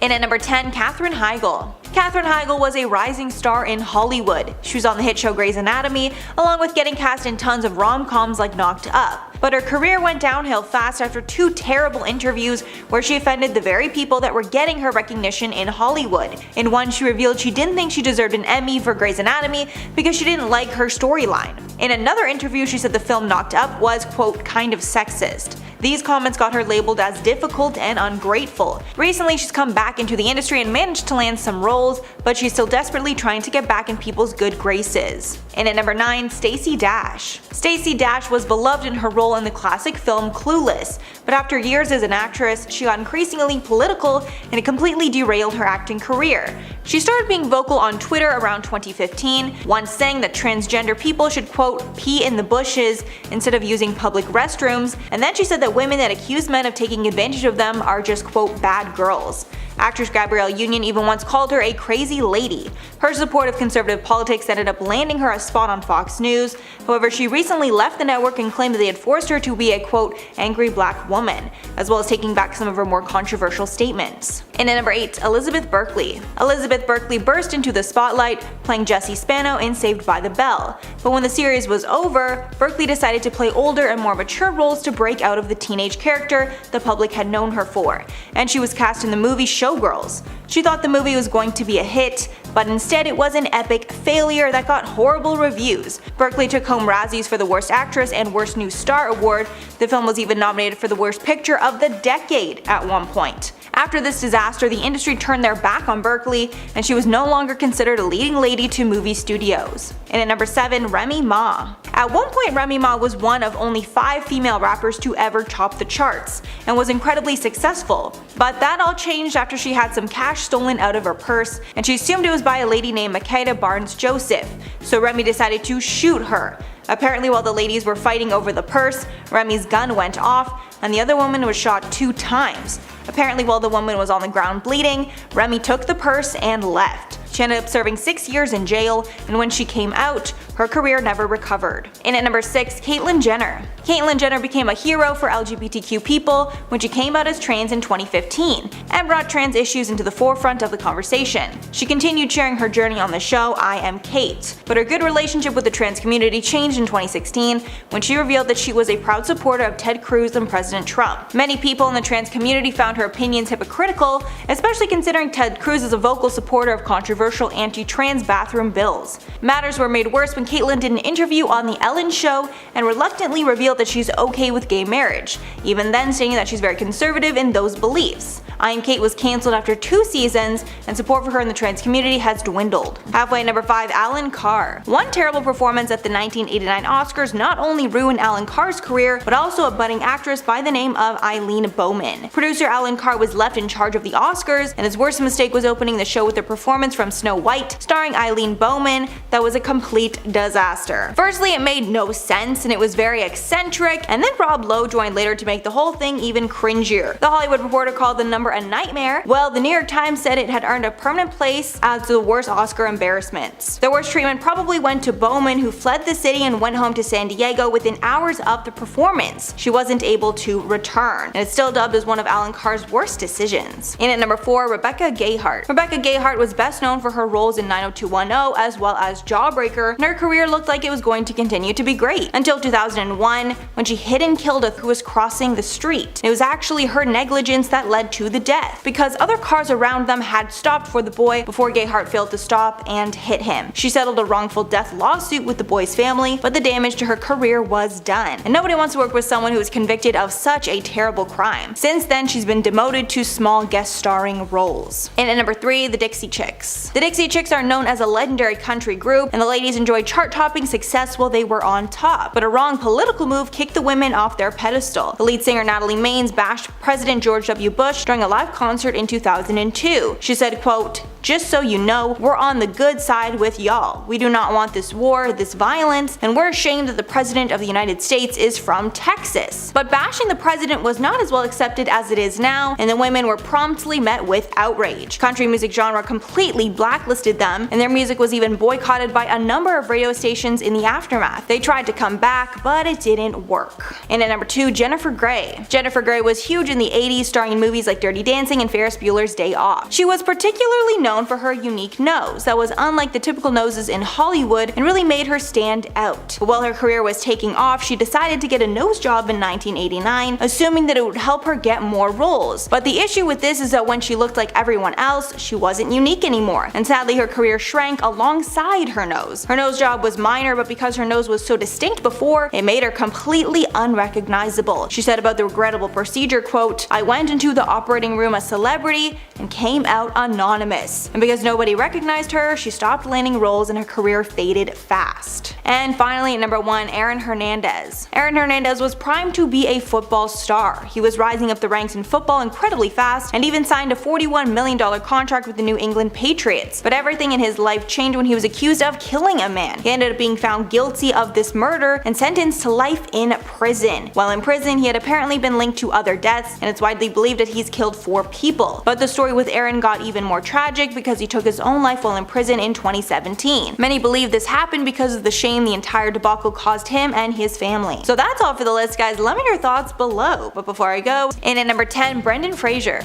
In at number 10, Katherine Heigl. Katherine Heigl was a rising star in Hollywood. She was on the hit show Grey's Anatomy, along with getting cast in tons of rom-coms like Knocked Up. But her career went downhill fast after 2 terrible interviews where she offended the very people that were getting her recognition in Hollywood. In one, she revealed she didn't think she deserved an Emmy for Grey's Anatomy because she didn't like her storyline. In another interview, she said the film Knocked Up was, quote, kind of sexist. These comments got her labeled as difficult and ungrateful. Recently, she's come back into the industry and managed to land some roles, but she's still desperately trying to get back in people's good graces. And at number 9, Stacey Dash. Stacey Dash was beloved in her role in the classic film Clueless, but after years as an actress, she got increasingly political and it completely derailed her acting career. She started being vocal on Twitter around 2015, once saying that transgender people should, quote, pee in the bushes instead of using public restrooms, and then she said that women that accuse men of taking advantage of them are just, quote, bad girls. Actress Gabrielle Union even once called her a crazy lady. Her support of conservative politics ended up landing her a spot on Fox News. However, she recently left the network and claimed that they had forced her to be a, quote, angry black woman, as well as taking back some of her more controversial statements. And at number 8, Elizabeth Berkley. Elizabeth Berkley burst into the spotlight, playing Jessie Spano in Saved by the Bell. But when the series was over, Berkley decided to play older and more mature roles to break out of the teenage character the public had known her for, and she was cast in the movie Showgirls. She thought the movie was going to be a hit, but instead it was an epic failure that got horrible reviews. Berkley took home Razzies for the Worst Actress and Worst New Star award. The film was even nominated for the Worst Picture of the Decade at one point. After this disaster, the industry turned their back on Berkley, and she was no longer considered a leading lady to movie studios. And at number 7, Remy Ma. At one point, Remy Ma was one of only 5 female rappers to ever top the charts, and was incredibly successful. But that all changed after she had some cash stolen out of her purse, and she assumed it was by a lady named Makeda Barnes Joseph, so Remy decided to shoot her. Apparently, while the ladies were fighting over the purse, Remy's gun went off, and the other woman was shot 2 times. Apparently, while the woman was on the ground bleeding, Remy took the purse and left. She ended up serving 6 years in jail, and when she came out, her career never recovered. And at number 6, Caitlyn Jenner. Caitlyn Jenner became a hero for LGBTQ people when she came out as trans in 2015, and brought trans issues into the forefront of the conversation. She continued sharing her journey on the show I Am Kate, but her good relationship with the trans community changed in 2016 when she revealed that she was a proud supporter of Ted Cruz and President Trump. Many people in the trans community found her opinions hypocritical, especially considering Ted Cruz is a vocal supporter of controversial anti-trans bathroom bills. Matters were made worse when Caitlyn did an interview on The Ellen Show and reluctantly revealed that she's okay with gay marriage, even then stating that she's very conservative in those beliefs. I Am Kate was cancelled after 2 seasons, and support for her in the trans community has dwindled. Halfway at number 5, Alan Carr. One terrible performance at the 1989 Oscars not only ruined Alan Carr's career, but also a budding actress by the name of Eileen Bowman. Producer Alan Carr was left in charge of the Oscars, and his worst mistake was opening the show with a performance from Snow White, starring Eileen Bowman, that was a complete disaster. Firstly, it made no sense, and it was very eccentric, and then Rob Lowe joined later to make the whole thing even cringier. The Hollywood Reporter called the number a nightmare, while the New York Times said it had earned a permanent place as the worst Oscar embarrassments. The worst treatment probably went to Bowman, who fled the city and went home to San Diego within hours of the performance. She wasn't able to return, and it's still dubbed as one of Alan Carr's worst decisions. In at number 4, Rebecca Gayheart. Rebecca Gayheart was best known for her roles in 90210 as well as Jawbreaker, and her career looked like it was going to continue to be great until 2001, when she hit and killed a who was crossing the street. It was actually her negligence that led to the death, because other cars around them had stopped for the boy before Gayheart failed to stop and hit him. She settled a wrongful death lawsuit with the boy's family, but the damage to her career was done, and nobody wants to work with someone who was convicted of such a terrible crime. Since then, she's been demoted to small guest starring roles. And at number 3, the Dixie Chicks. The Dixie Chicks are known as a legendary country group, and the ladies enjoyed chart-topping success while they were on top, but a wrong political move kicked the women off their pedestal. The lead singer Natalie Maines bashed President George W. Bush during a live concert in 2002. She said, quote, Just so you know, we're on the good side with y'all. We do not want this war, this violence, and we're ashamed that the President of the United States is from Texas. But bashing the president was not as well accepted as it is now, and the women were promptly met with outrage. Country music genre completely blacklisted them, and their music was even boycotted by a number of radio stations in the aftermath. They tried to come back, but it didn't work. And at number 2, Jennifer Grey. Jennifer Grey was huge in the 80s, starring in movies like Dirty Dancing and Ferris Bueller's Day Off. She was particularly known for her unique nose that was unlike the typical noses in Hollywood and really made her stand out. But while her career was taking off, she decided to get a nose job in 1989, assuming that it would help her get more roles. But the issue with this is that when she looked like everyone else, she wasn't unique anymore, and sadly her career shrank alongside her nose. Her nose job was minor, but because her nose was so distinct before, it made her completely unrecognizable. She said about the regrettable procedure, quote, "I went into the operating room a celebrity and came out anonymous." And because nobody recognized her, she stopped landing roles and her career faded fast. And finally, at number 1, Aaron Hernandez. Aaron Hernandez was primed to be a football star. He was rising up the ranks in football incredibly fast and even signed a $41 million contract with the New England Patriots. But everything in his life changed when he was accused of killing a man. He ended up being found guilty of this murder and sentenced to life in prison. While in prison, he had apparently been linked to other deaths, and it's widely believed that he's killed 4 people. But the story with Aaron got even more tragic because he took his own life while in prison in 2017. Many believe this happened because of the shame the entire debacle caused him and his family. So that's all for the list, guys. Let me know your thoughts below. But before I go, in at number 10, Brendan Fraser.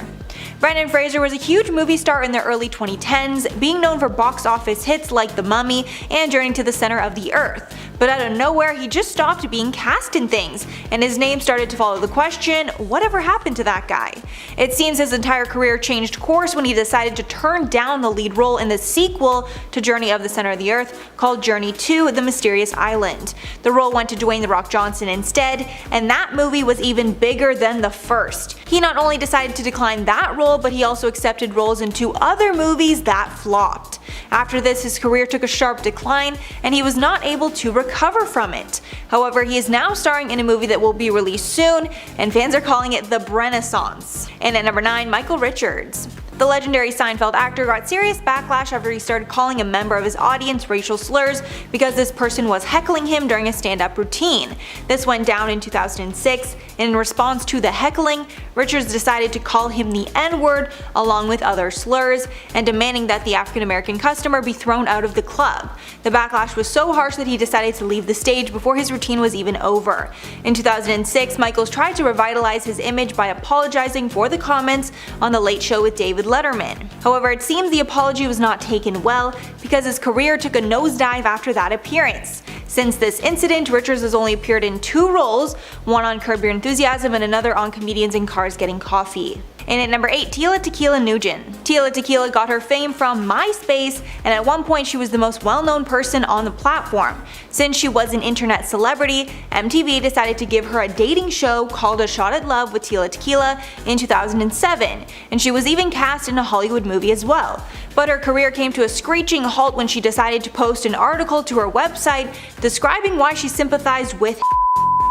Brendan Fraser was a huge movie star in the early 2010s, being known for box office hits like The Mummy and Journey to the Center of the Earth. But out of nowhere, he just stopped being cast in things, and his name started to follow the question, whatever happened to that guy? It seems his entire career changed course when he decided to turn down the lead role in the sequel to Journey of the Center of the Earth called Journey to the Mysterious Island. The role went to Dwayne "The Rock" Johnson instead, and that movie was even bigger than the first. He not only decided to decline that role, but he also accepted roles in 2 other movies that flopped. After this, his career took a sharp decline, and he was not able to recover from it. However, he is now starring in a movie that will be released soon, and fans are calling it the Renaissance. And at number 9, Michael Richards. The legendary Seinfeld actor got serious backlash after he started calling a member of his audience racial slurs because this person was heckling him during a stand-up routine. This went down in 2006, and in response to the heckling, Richards decided to call him the N-word along with other slurs, and demanding that the African-American customer be thrown out of the club. The backlash was so harsh that he decided to leave the stage before his routine was even over. In 2006, Michaels tried to revitalize his image by apologizing for the comments on The Late Show with David Letterman. However, it seems the apology was not taken well because his career took a nosedive after that appearance. Since this incident, Richards has only appeared in 2 roles, one on Curb Your Enthusiasm and another on Comedians in Cars Getting Coffee. And at number 8, Tila Tequila Nugent. Tila Tequila got her fame from MySpace, and at one point she was the most well-known person on the platform. Since she was an internet celebrity, MTV decided to give her a dating show called A Shot at Love with Tila Tequila in 2007, and she was even cast in a Hollywood movie as well. But her career came to a screeching halt when she decided to post an article to her website describing why she sympathized with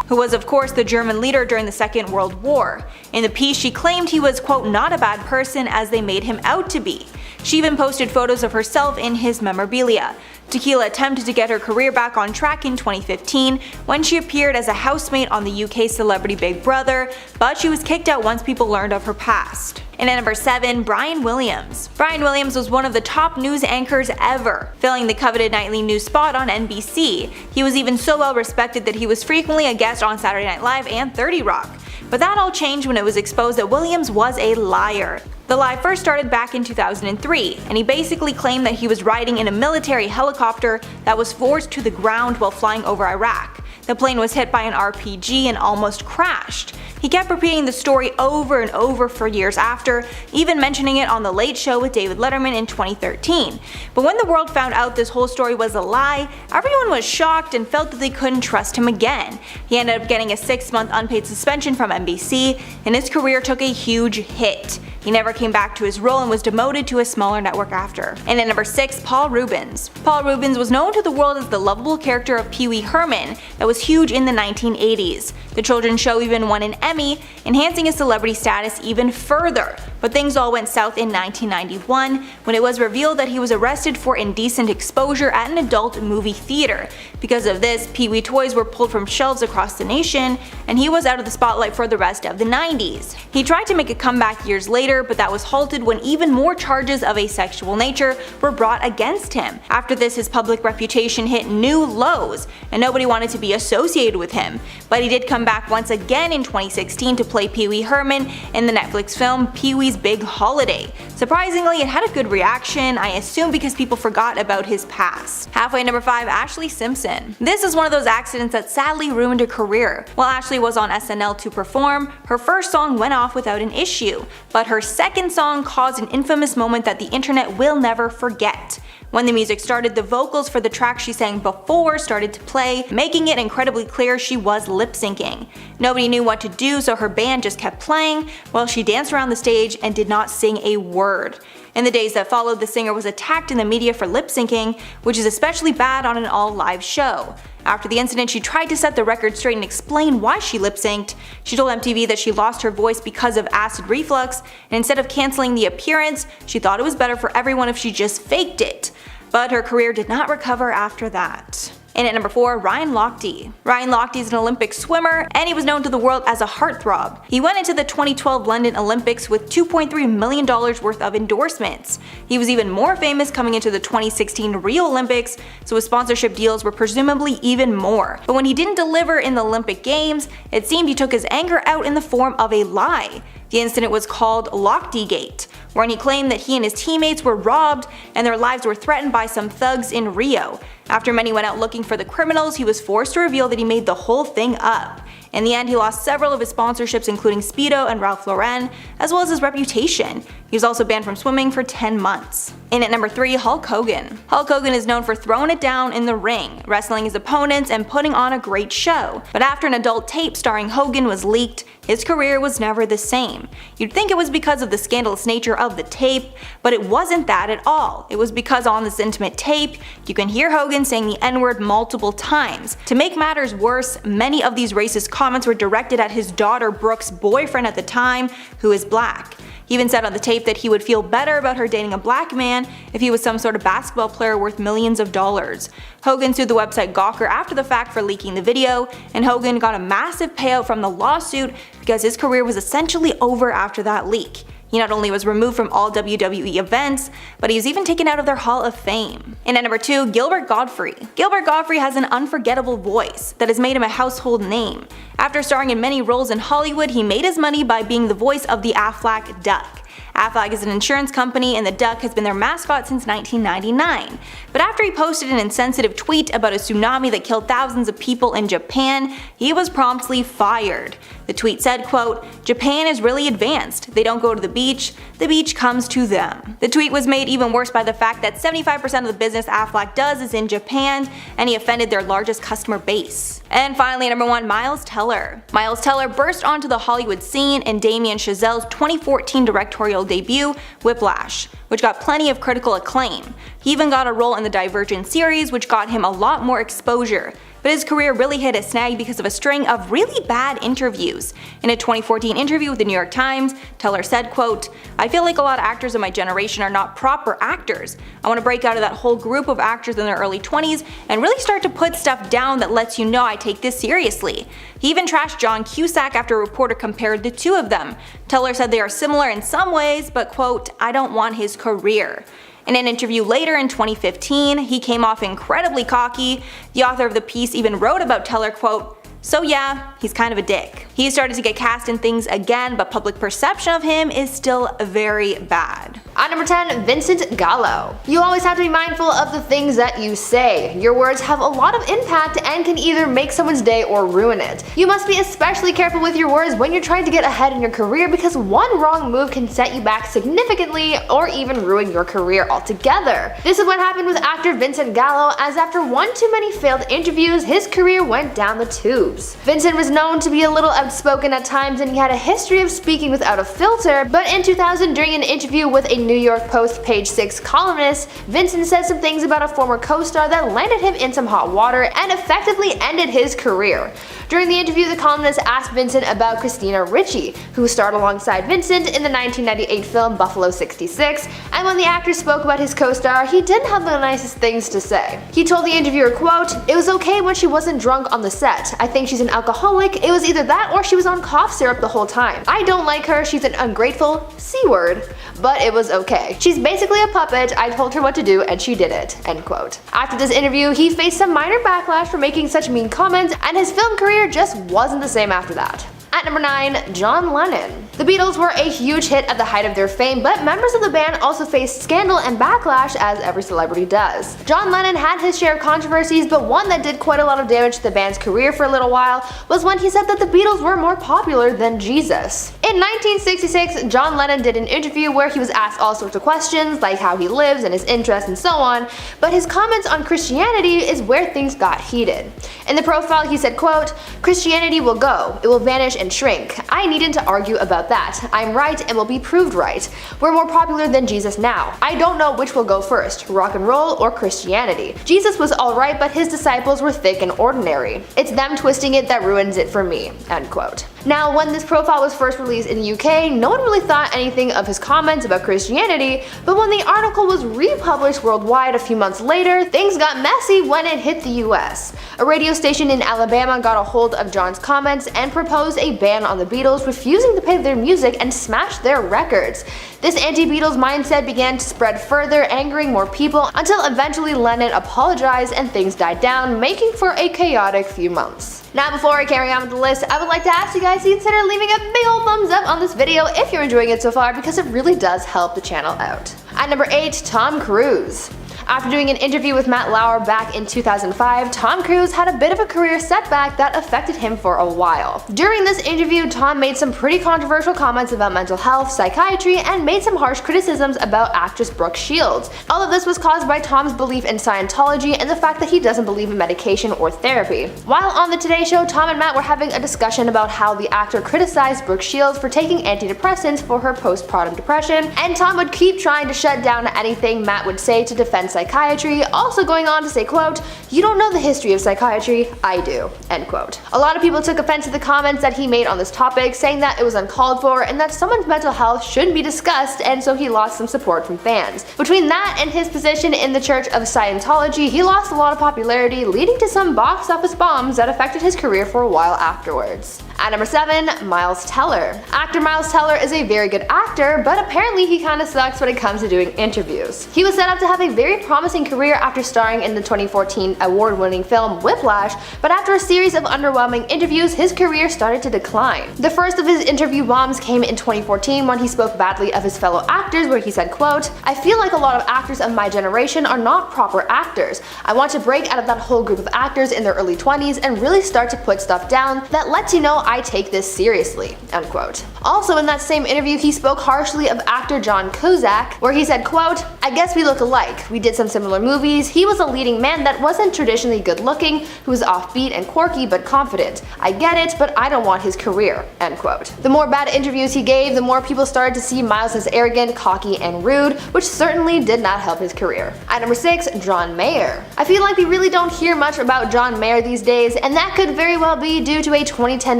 who was of course the German leader during the Second World War. In the piece, she claimed he was, quote, not a bad person as they made him out to be. She even posted photos of herself in his memorabilia. Tequila attempted to get her career back on track in 2015 when she appeared as a housemate on the UK celebrity Big Brother, but she was kicked out once people learned of her past. And at number 7, Brian Williams. Brian Williams was one of the top news anchors ever, filling the coveted nightly news spot on NBC. He was even so well respected that he was frequently a guest on Saturday Night Live and 30 Rock. But that all changed when it was exposed that Williams was a liar. The lie first started back in 2003, and he basically claimed that he was riding in a military helicopter that was forced to the ground while flying over Iraq. The plane was hit by an RPG and almost crashed. He kept repeating the story over and over for years after, even mentioning it on The Late Show with David Letterman in 2013. But when the world found out this whole story was a lie, everyone was shocked and felt that they couldn't trust him again. He ended up getting a 6-month unpaid suspension from NBC, and his career took a huge hit. He never came back to his role and was demoted to a smaller network after. And at number 6, Paul Reubens. Paul Reubens was known to the world as the lovable character of Pee Wee Herman that was huge in the 1980s. The children's show even won an Emmy, enhancing his celebrity status even further. But things all went south in 1991 when it was revealed that he was arrested for indecent exposure at an adult movie theater. Because of this, Pee-wee toys were pulled from shelves across the nation, and he was out of the spotlight for the rest of the 90s. He tried to make a comeback years later, but that was halted when even more charges of a sexual nature were brought against him. After this, his public reputation hit new lows, and nobody wanted to be associated with him. But he did come back once again in 2016 to play Pee-wee Herman in the Netflix film Pee-wee's Big Holiday. Surprisingly, it had a good reaction, I assume because people forgot about his past. Halfway number 5, Ashley Simpson. This is one of those accidents that sadly ruined her career. While Ashley was on SNL to perform, her first song went off without an issue, but her second song caused an infamous moment that the internet will never forget. When the music started, the vocals for the track she sang before started to play, making it incredibly clear she was lip-syncing. Nobody knew what to do, so her band just kept playing while she danced around the stage and did not sing a word. In the days that followed, the singer was attacked in the media for lip-syncing, which is especially bad on an all-live show. After the incident, she tried to set the record straight and explain why she lip-synced. She told MTV that she lost her voice because of acid reflux, and instead of canceling the appearance, she thought it was better for everyone if she just faked it. But her career did not recover after that. And at number 4, Ryan Lochte. Ryan Lochte is an Olympic swimmer, and he was known to the world as a heartthrob. He went into the 2012 London Olympics with $2.3 million worth of endorsements. He was even more famous coming into the 2016 Rio Olympics, so his sponsorship deals were presumably even more. But when he didn't deliver in the Olympic Games, it seemed he took his anger out in the form of a lie. The incident was called Lochte-gate, wherein he claimed that he and his teammates were robbed and their lives were threatened by some thugs in Rio. After many went out looking for the criminals, he was forced to reveal that he made the whole thing up. In the end, he lost several of his sponsorships, including Speedo and Ralph Lauren, as well as his reputation. He was also banned from swimming for 10 months. In at number 3, Hulk Hogan. Hulk Hogan is known for throwing it down in the ring, wrestling his opponents, and putting on a great show. But after an adult tape starring Hogan was leaked, his career was never the same. You'd think it was because of the scandalous nature of the tape, but it wasn't that at all. It was because on this intimate tape, you can hear Hogan saying the N-word multiple times. To make matters worse, many of these racist comments were directed at his daughter Brooke's boyfriend at the time, who is black. He even said on the tape that he would feel better about her dating a black man if he was some sort of basketball player worth millions of dollars. Hogan sued the website Gawker after the fact for leaking the video, and Hogan got a massive payout from the lawsuit because his career was essentially over after that leak. He not only was removed from all WWE events, but he was even taken out of their Hall of Fame. And at number 2, Gilbert Gottfried. Gilbert Gottfried has an unforgettable voice that has made him a household name. After starring in many roles in Hollywood, he made his money by being the voice of the Aflac Duck. Aflac is an insurance company, and the duck has been their mascot since 1999. But after he posted an insensitive tweet about a tsunami that killed thousands of people in Japan, he was promptly fired. The tweet said, quote, "Japan is really advanced. They don't go to the beach comes to them." The tweet was made even worse by the fact that 75% of the business Aflac does is in Japan, and he offended their largest customer base. And finally, number 1, Miles Teller. Miles Teller burst onto the Hollywood scene in Damien Chazelle's 2014 directorial debut, Whiplash, which got plenty of critical acclaim. He even got a role in the Divergent series, which got him a lot more exposure. But his career really hit a snag because of a string of really bad interviews. In a 2014 interview with the New York Times, Teller said, quote, "I feel like a lot of actors of my generation are not proper actors. I want to break out of that whole group of actors in their early 20s and really start to put stuff down that lets you know I take this seriously." He even trashed John Cusack after a reporter compared the two of them. Teller said they are similar in some ways, but quote, "I don't want his career." In an interview later in 2015, he came off incredibly cocky. The author of the piece even wrote about Teller, quote, "So yeah, he's kind of a dick." He started to get cast in things again, but public perception of him is still very bad. At number 10, Vincent Gallo. You always have to be mindful of the things that you say. Your words have a lot of impact and can either make someone's day or ruin it. You must be especially careful with your words when you're trying to get ahead in your career, because one wrong move can set you back significantly or even ruin your career altogether. This is what happened with actor Vincent Gallo, as after one too many failed interviews, his career went down the tubes. Vincent was known to be a little outspoken at times, and he had a history of speaking without a filter, but in 2000, during an interview with a New York Post page 6 columnist, Vincent said some things about a former co-star that landed him in some hot water and effectively ended his career. During the interview, the columnist asked Vincent about Christina Ricci, who starred alongside Vincent in the 1998 film Buffalo 66, and when the actor spoke about his co-star, he didn't have the nicest things to say. He told the interviewer, quote, "It was okay when she wasn't drunk on the set. I think she's an alcoholic. It was either that or she was on cough syrup the whole time. I don't like her. She's an ungrateful C-word. But it was okay. She's basically a puppet. I told her what to do and she did it." End quote. After this interview, he faced some minor backlash for making such mean comments, and his film career just wasn't the same after that. At number 9, John Lennon. The Beatles were a huge hit at the height of their fame, but members of the band also faced scandal and backlash, as every celebrity does. John Lennon had his share of controversies, but one that did quite a lot of damage to the band's career for a little while was when he said that the Beatles were more popular than Jesus. In 1966, John Lennon did an interview where he was asked all sorts of questions, like how he lives and his interests and so on, but his comments on Christianity is where things got heated. In the profile, he said, quote, "Christianity will go. It will vanish and shrink. I needn't to argue about that. I'm right and will be proved right. We're more popular than Jesus now. I don't know which will go first, rock and roll or Christianity. Jesus was alright, but his disciples were thick and ordinary. It's them twisting it that ruins it for me." End quote. Now, when this profile was first released in the UK, no one really thought anything of his comments about Christianity, but when the article was republished worldwide a few months later, things got messy when it hit the US. A radio station in Alabama got a hold of John's comments and proposed a ban on the Beatles, refusing to pay their music and smashed their records. This anti-Beatles mindset began to spread further, angering more people, until eventually Lennon apologized and things died down, making for a chaotic few months. Now, before I carry on with the list, I would like to ask you guys to consider leaving a big ol' thumbs up on this video if you're enjoying it so far, because it really does help the channel out. At number 8, Tom Cruise. After doing an interview with Matt Lauer back in 2005, Tom Cruise had a bit of a career setback that affected him for a while. During this interview, Tom made some pretty controversial comments about mental health, psychiatry, and made some harsh criticisms about actress Brooke Shields. All of this was caused by Tom's belief in Scientology and the fact that he doesn't believe in medication or therapy. While on the Today Show, Tom and Matt were having a discussion about how the actor criticized Brooke Shields for taking antidepressants for her postpartum depression, and Tom would keep trying to shut down anything Matt would say to defend psychiatry, also going on to say, quote, "You don't know the history of psychiatry, I do." End quote. A lot of people took offense to the comments that he made on this topic, saying that it was uncalled for and that someone's mental health shouldn't be discussed, and so he lost some support from fans. Between that and his position in the Church of Scientology, he lost a lot of popularity, leading to some box office bombs that affected his career for a while afterwards. At number 7, Miles Teller. Actor Miles Teller is a very good actor, but apparently he kinda sucks when it comes to doing interviews. He was set up to have a very promising career after starring in the 2014 award-winning film Whiplash, but after a series of underwhelming interviews, his career started to decline. The first of his interview bombs came in 2014 when he spoke badly of his fellow actors, where he said, quote, "I feel like a lot of actors of my generation are not proper actors. I want to break out of that whole group of actors in their early 20s and really start to put stuff down that lets you know I take this seriously." End quote. Also in that same interview, he spoke harshly of actor John Cusack, where he said, quote, "I guess we look alike. We did some similar movies. He was a leading man that wasn't traditionally good looking, who was offbeat and quirky but confident. I get it, but I don't want his career." End quote. The more bad interviews he gave, the more people started to see Miles as arrogant, cocky, and rude, which certainly did not help his career. At number 6, John Mayer. I feel like we really don't hear much about John Mayer these days, and that could very well be due to a 2010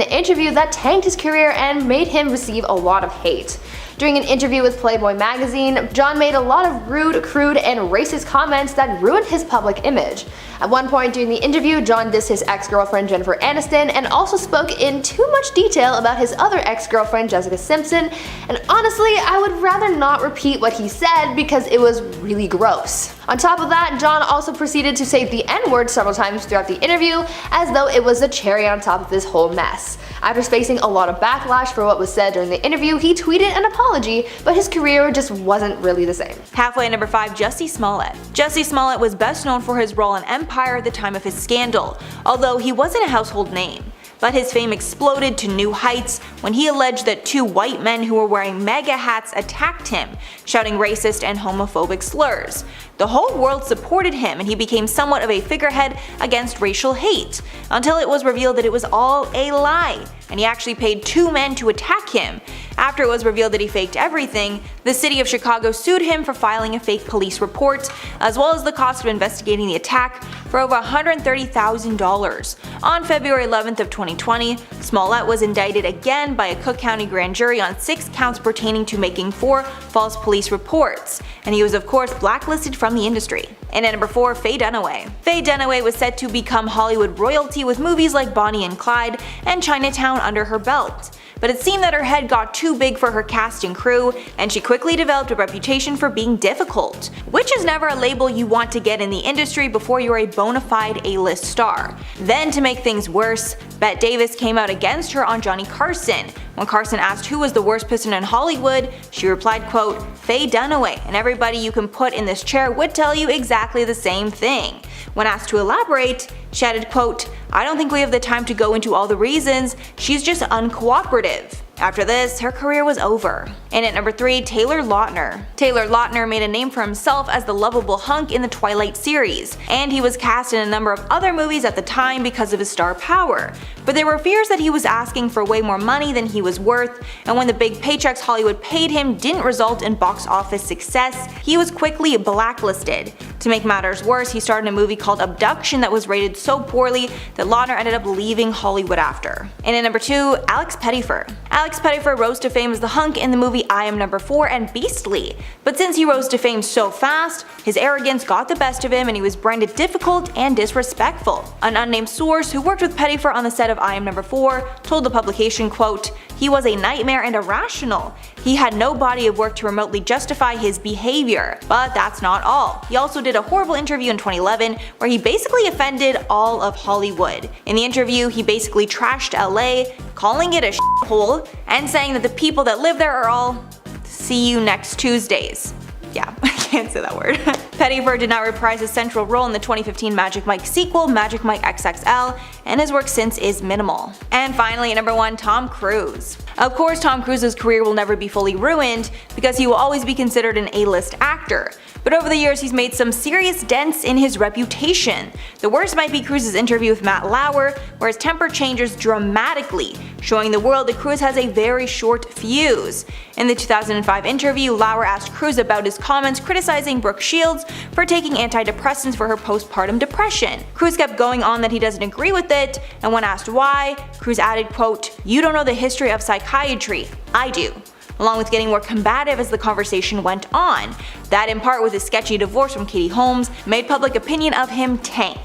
interview that tanked his career and made him receive a lot of hate. During an interview with Playboy magazine, John made a lot of rude, crude, and racist comments that ruined his public image. At one point during the interview, John dissed his ex-girlfriend Jennifer Aniston and also spoke in too much detail about his other ex-girlfriend Jessica Simpson, and honestly, I would rather not repeat what he said because it was really gross. On top of that, John also proceeded to say the N-word several times throughout the interview, as though it was the cherry on top of this whole mess. After facing a lot of backlash for what was said during the interview, he tweeted an apology, but his career just wasn't really the same. Halfway at number 5, Jussie Smollett. Jussie Smollett was best known for his role in Empire at the time of his scandal, although he wasn't a household name. But his fame exploded to new heights when he alleged that 2 white men who were wearing MAGA hats attacked him, shouting racist and homophobic slurs. The whole world supported him and he became somewhat of a figurehead against racial hate, until it was revealed that it was all a lie, and he actually paid 2 men to attack him. After it was revealed that he faked everything, the city of Chicago sued him for filing a fake police report, as well as the cost of investigating the attack, for over $130,000. On February 11th of 2020, Smollett was indicted again by a Cook County grand jury on 6 counts pertaining to making 4 false police reports, and he was of course blacklisted from the industry. And at number 4, Faye Dunaway. Faye Dunaway was set to become Hollywood royalty with movies like Bonnie and Clyde and Chinatown under her belt. But it seemed that her head got too big for her cast and crew, and she quickly developed a reputation for being difficult, which is never a label you want to get in the industry before you're a bona fide A-list star. Then to make things worse, Bette Davis came out against her on Johnny Carson. When Carson asked who was the worst person in Hollywood, she replied, quote, "Faye Dunaway, and everybody you can put in this chair would tell you exactly the same thing." When asked to elaborate, she added, quote, "I don't think we have the time to go into all the reasons, she's just uncooperative." After this, her career was over. And at number 3, Taylor Lautner. Taylor Lautner made a name for himself as the lovable hunk in the Twilight series, and he was cast in a number of other movies at the time because of his star power. But there were fears that he was asking for way more money than he was worth, and when the big paychecks Hollywood paid him didn't result in box office success, he was quickly blacklisted. To make matters worse, he starred in a movie called Abduction that was rated so poorly that Lautner ended up leaving Hollywood after. And at number 2, Alex Pettyfer. Alex Pettyfer rose to fame as the hunk in the movie I Am Number 4 and Beastly, but since he rose to fame so fast, his arrogance got the best of him and he was branded difficult and disrespectful. An unnamed source who worked with Pettyfer on the set of I Am Number 4 told the publication, quote, "He was a nightmare and irrational. He had no body of work to remotely justify his behavior. But that's not all. He also did a horrible interview in 2011 where he basically offended all of Hollywood. In the interview, he basically trashed LA, calling it a shithole, and saying that the people that live there are all see you next Tuesdays." Yeah, I can't say that word. Pettyfer did not reprise his central role in the 2015 Magic Mike sequel, Magic Mike XXL, and his work since is minimal. And finally, at number 1, Tom Cruise. Of course, Tom Cruise's career will never be fully ruined because he will always be considered an A-list actor. But over the years, he's made some serious dents in his reputation. The worst might be Cruise's interview with Matt Lauer, where his temper changes dramatically, showing the world that Cruise has a very short fuse. In the 2005 interview, Lauer asked Cruise about his comments criticizing Brooke Shields for taking antidepressants for her postpartum depression. Cruise kept going on that he doesn't agree with it, and when asked why, Cruise added, quote, "You don't know the history of psychiatry. I do," along with getting more combative as the conversation went on. That, in part with his sketchy divorce from Katie Holmes, made public opinion of him tank.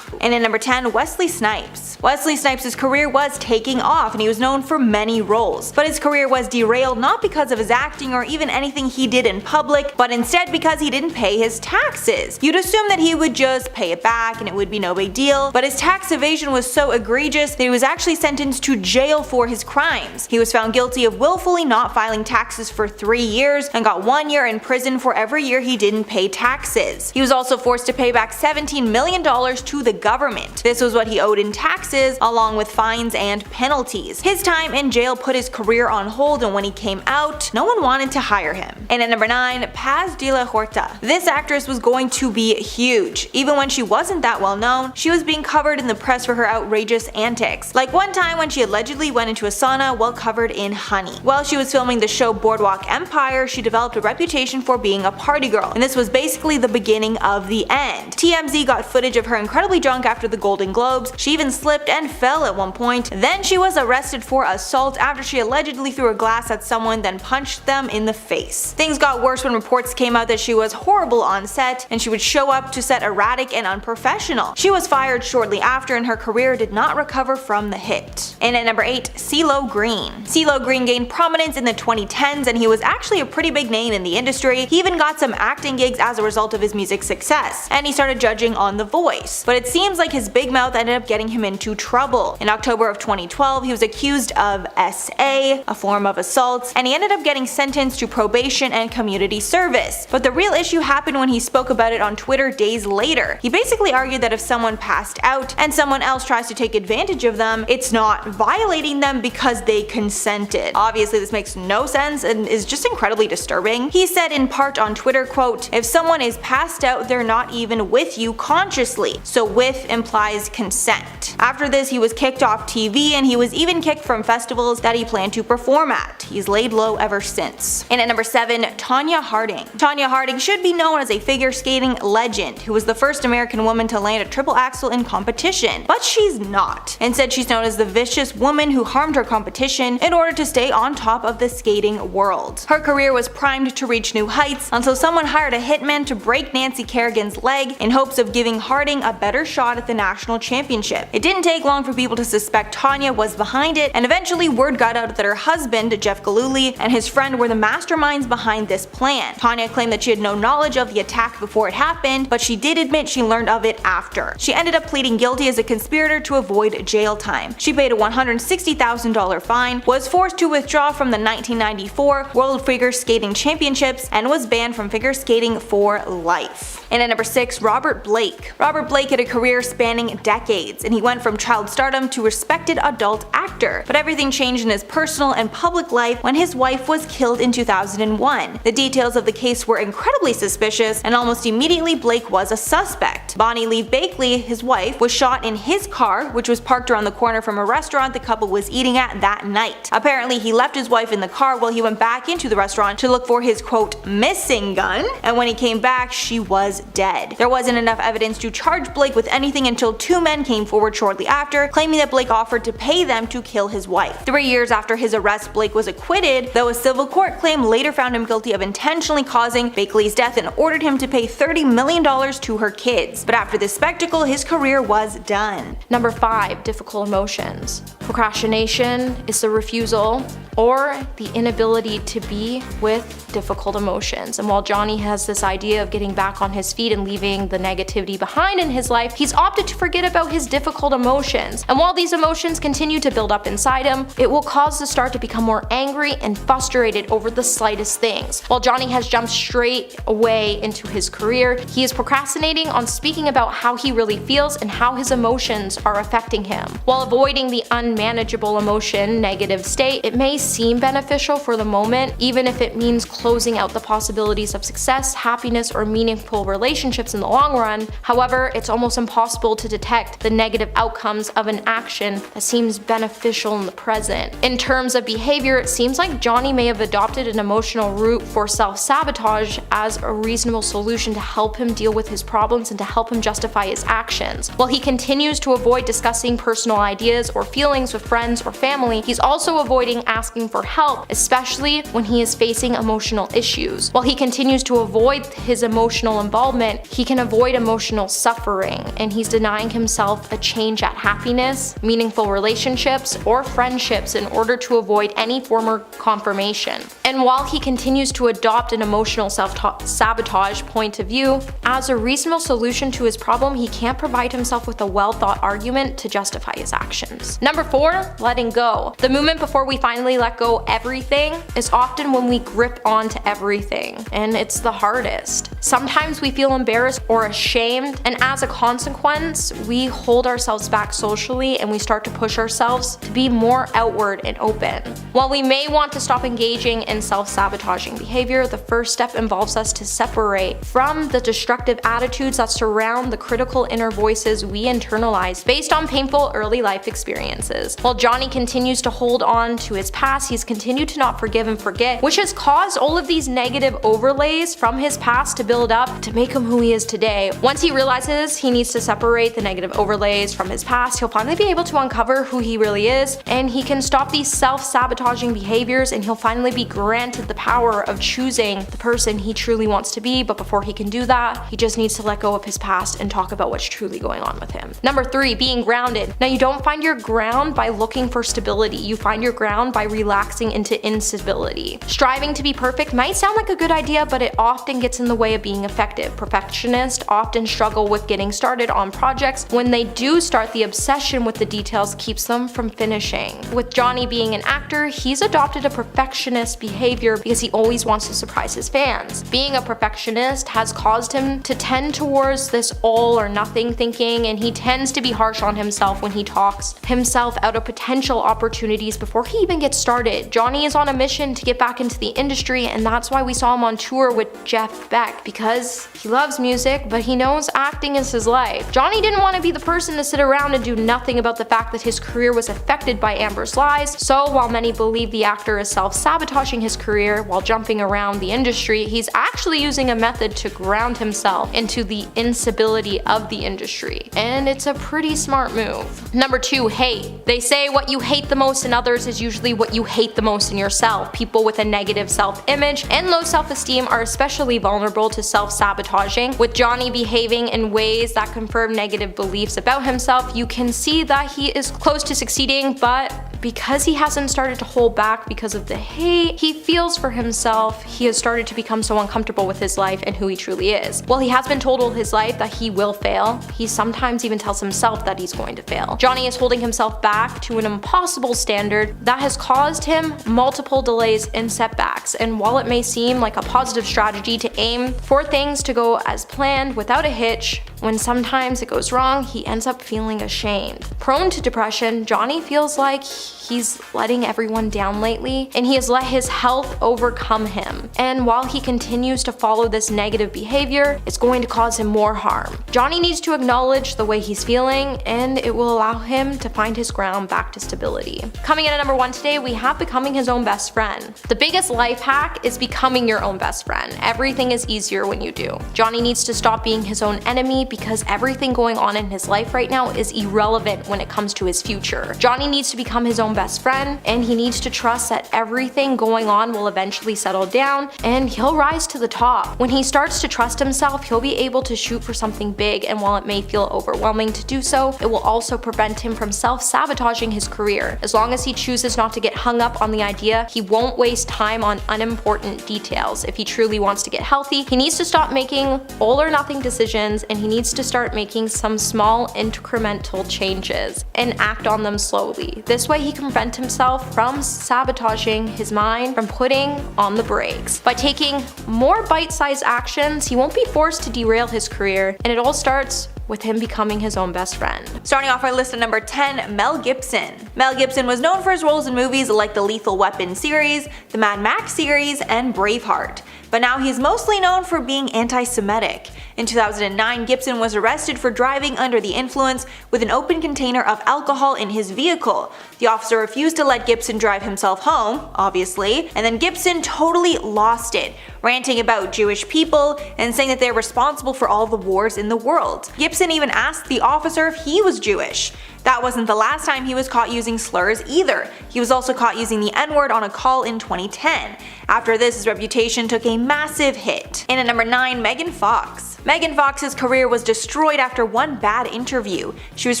And at number 10, Wesley Snipes. Wesley Snipes' career was taking off and he was known for many roles, but his career was derailed not because of his acting or even anything he did in public, but instead because he didn't pay his taxes. You'd assume that he would just pay it back and it would be no big deal, but his tax evasion was so egregious that he was actually sentenced to jail for his crimes. He was found guilty of willfully not filing taxes for 3 years and got 1 year in prison for every year he didn't pay taxes. He was also forced to pay back $17 million to the government. This was what he owed in taxes, along with fines and penalties. His time in jail put his career on hold, and when he came out, no one wanted to hire him. And at number 9, Paz de la Huerta. This actress was going to be huge. Even when she wasn't that well known, she was being covered in the press for her outrageous antics. Like one time when she allegedly went into a sauna while covered in honey. While she was filming the show Boardwalk Empire, she developed a reputation for being a party girl, and this was basically the beginning of the end. TMZ got footage of her incredibly drunk after the Golden Globes. She even slipped and fell at one point. Then she was arrested for assault after she allegedly threw a glass at someone then punched them in the face. Things got worse when reports came out that she was horrible on set and she would show up to set erratic and unprofessional. She was fired shortly after and her career did not recover from the hit. And at number 8, CeeLo Green. CeeLo Green gained prominence in the 2010s and he was actually a pretty big name in the industry. He even got some acting gigs as a result of his music success, and he started judging on The Voice. But it seems like his big mouth ended up getting him into trouble. In October of 2012, he was accused of SA, a form of assault, and he ended up getting sentenced to probation and community service. But the real issue happened when he spoke about it on Twitter days later. He basically argued that if someone passed out and someone else tries to take advantage of them, it's not violating them because they consented. Obviously, this makes no sense and is just incredibly disturbing. He said in part on Twitter, quote, "If someone is passed out, they're not even with you consciously. So with with implies consent. After this, he was kicked off TV and he was even kicked from festivals that he planned to perform at. He's laid low ever since. And at number 7, Tonya Harding. Tonya Harding should be known as a figure skating legend who was the first American woman to land a triple axel in competition, but she's not. Instead, she's known as the vicious woman who harmed her competition in order to stay on top of the skating world. Her career was primed to reach new heights until someone hired a hitman to break Nancy Kerrigan's leg in hopes of giving Harding a better shot at the national championship. It didn't take long for people to suspect Tonya was behind it, and eventually word got out that her husband, Jeff Gillooly, and his friend were the masterminds behind this plan. Tonya claimed that she had no knowledge of the attack before it happened, but she did admit she learned of it after. She ended up pleading guilty as a conspirator to avoid jail time. She paid a $160,000 fine, was forced to withdraw from the 1994 World Figure Skating Championships, and was banned from figure skating for life. And at number 6, Robert Blake. Robert Blake had a career spanning decades, and he went from child stardom to respected adult actor. But everything changed in his personal and public life when his wife was killed in 2001. The details of the case were incredibly suspicious, and almost immediately Blake was a suspect. Bonnie Lee Bakley, his wife, was shot in his car, which was parked around the corner from a restaurant the couple was eating at that night. Apparently, he left his wife in the car while he went back into the restaurant to look for his quote missing gun, and when he came back, she was dead. There wasn't enough evidence to charge Blake with anything until 2 men came forward shortly after, claiming that Blake offered to pay them to kill his wife. 3 years after his arrest, Blake was acquitted, though a civil court claim later found him guilty of intentionally causing Bakley's death and ordered him to pay $30 million to her kids. But after this spectacle, his career was done. Number 5, difficult emotions. Procrastination is the refusal or the inability to be with difficult emotions. And while Johnny has this idea of getting back on his feet and leaving the negativity behind in his life, he's opted to forget about his difficult emotions. And while these emotions continue to build up inside him, it will cause the star to become more angry and frustrated over the slightest things. While Johnny has jumped straight away into his career, he is procrastinating on speaking about how he really feels and how his emotions are affecting him. While avoiding the unmanageable emotion negative state, it may seem beneficial for the moment, even if it means closing out the possibilities of success, happiness, or meaningful relationships in the long run. However, it's almost impossible to detect the negative outcomes of an action that seems beneficial in the present. In terms of behavior, it seems like Johnny may have adopted an emotional route for self-sabotage as a reasonable solution to help him deal with his problems and to help him justify his actions. While he continues to avoid discussing personal ideas or feelings with friends or family, he's also avoiding asking for help, especially when he is facing emotional issues. While he continues to avoid his emotional involvement, he can avoid emotional suffering, and he's denying himself a change at happiness, meaningful relationships, or friendships in order to avoid any former confirmation. And while he continues to adopt an emotional self-sabotage point of view, as a reasonable solution to his problem, he can't provide himself with a well-thought argument to justify his actions. Number 4, letting go. The moment before we finally let go everything is often when we grip onto everything, and it's the hardest. Sometimes we feel embarrassed or ashamed, and as a consequence, we hold ourselves back socially and we start to push ourselves to be more outward and open. While we may want to stop engaging in self-sabotaging behavior, the first step involves us to separate from the destructive attitudes that surround the critical inner voices we internalize based on painful early life experiences. While Johnny continues to hold on to his past, he's continued to not forgive and forget, which has caused all of these negative overlays from his past to build up to make him who he is today. Once he realizes he needs to separate the negative overlays from his past, he'll finally be able to uncover who he really is, and he can stop these self-sabotaging behaviors, and he'll finally be granted the power of choosing the person he truly wants to be. But before he can do that, he just needs to let go of his past and talk about what's truly going on with him. Number 3, being grounded. Now, you don't find your ground by looking for stability. You find your ground by relaxing into instability. Striving to be perfect might sound like a good idea, but it often gets in the way of being effective. Perfectionists often struggle with getting started on projects. When they do start, the obsession with the details keeps them from finishing. With Johnny being an actor, he's adopted a perfectionist behavior because he always wants to surprise his fans. Being a perfectionist has caused him to tend towards this all or nothing thinking, and he tends to be harsh on himself when he talks himself out of potential opportunities before he even gets started. Johnny is on a mission to get back into the industry, and that's why we saw him on tour with Jeff Beck. because he loves music, but he knows acting is his life. Johnny didn't want to be the person to sit around and do nothing about the fact that his career was affected by Amber's lies, so while many believe the actor is self-sabotaging his career while jumping around the industry, he's actually using a method to ground himself into the instability of the industry. And it's a pretty smart move. Number 2, hate. They say what you hate the most in others is usually what you hate the most in yourself. People with a negative self-image and low self-esteem are especially vulnerable to self-sabotaging. With Johnny behaving in ways that confirm negative beliefs about himself, you can see that he is close to succeeding, but because he hasn't started to hold back because of the hate he feels for himself, he has started to become so uncomfortable with his life and who he truly is. While he has been told all his life that he will fail, he sometimes even tells himself that he's going to fail. Johnny is holding himself back to an impossible standard that has caused him multiple delays and setbacks, and while it may seem like a positive strategy to aim for things to go as planned without a hitch, when sometimes it goes wrong, he ends up feeling ashamed. Prone to depression, Johnny feels like he's letting everyone down lately, and he has let his health overcome him. And while he continues to follow this negative behavior, it's going to cause him more harm. Johnny needs to acknowledge the way he's feeling, and it will allow him to find his ground back to stability. Coming in at number 1 today, we have becoming his own best friend. The biggest life hack is becoming your own best friend. Everything is easier when you do. Johnny needs to stop being his own enemy because everything going on in his life right now is irrelevant when it comes to his future. Johnny needs to become his own best friend, and he needs to trust that everything going on will eventually settle down and he'll rise to the top. When he starts to trust himself, he'll be able to shoot for something big, and while it may feel overwhelming to do so, it will also prevent him from self-sabotaging his career. As long as he chooses not to get hung up on the idea, he won't waste time on unimportant details. If he truly wants to get healthy, he needs to stop making all or nothing decisions, and he needs to start making some small incremental changes and act on them slowly. This way he can prevent himself from sabotaging his mind, from putting on the brakes. By taking more bite-sized actions, he won't be forced to derail his career, and it all starts with him becoming his own best friend. Starting off our list at number 10, Mel Gibson. Mel Gibson was known for his roles in movies like the Lethal Weapon series, the Mad Max series, and Braveheart. But now he's mostly known for being anti-Semitic. In 2009, Gibson was arrested for driving under the influence with an open container of alcohol in his vehicle. The officer refused to let Gibson drive himself home, obviously, and then Gibson totally lost it, ranting about Jewish people and saying that they're responsible for all the wars in the world. Gibson even asked the officer if he was Jewish. That wasn't the last time he was caught using slurs either. He was also caught using the N-word on a call in 2010. After this, his reputation took a massive hit. And at number 9, Megan Fox. Megan Fox's career was destroyed after one bad interview. She was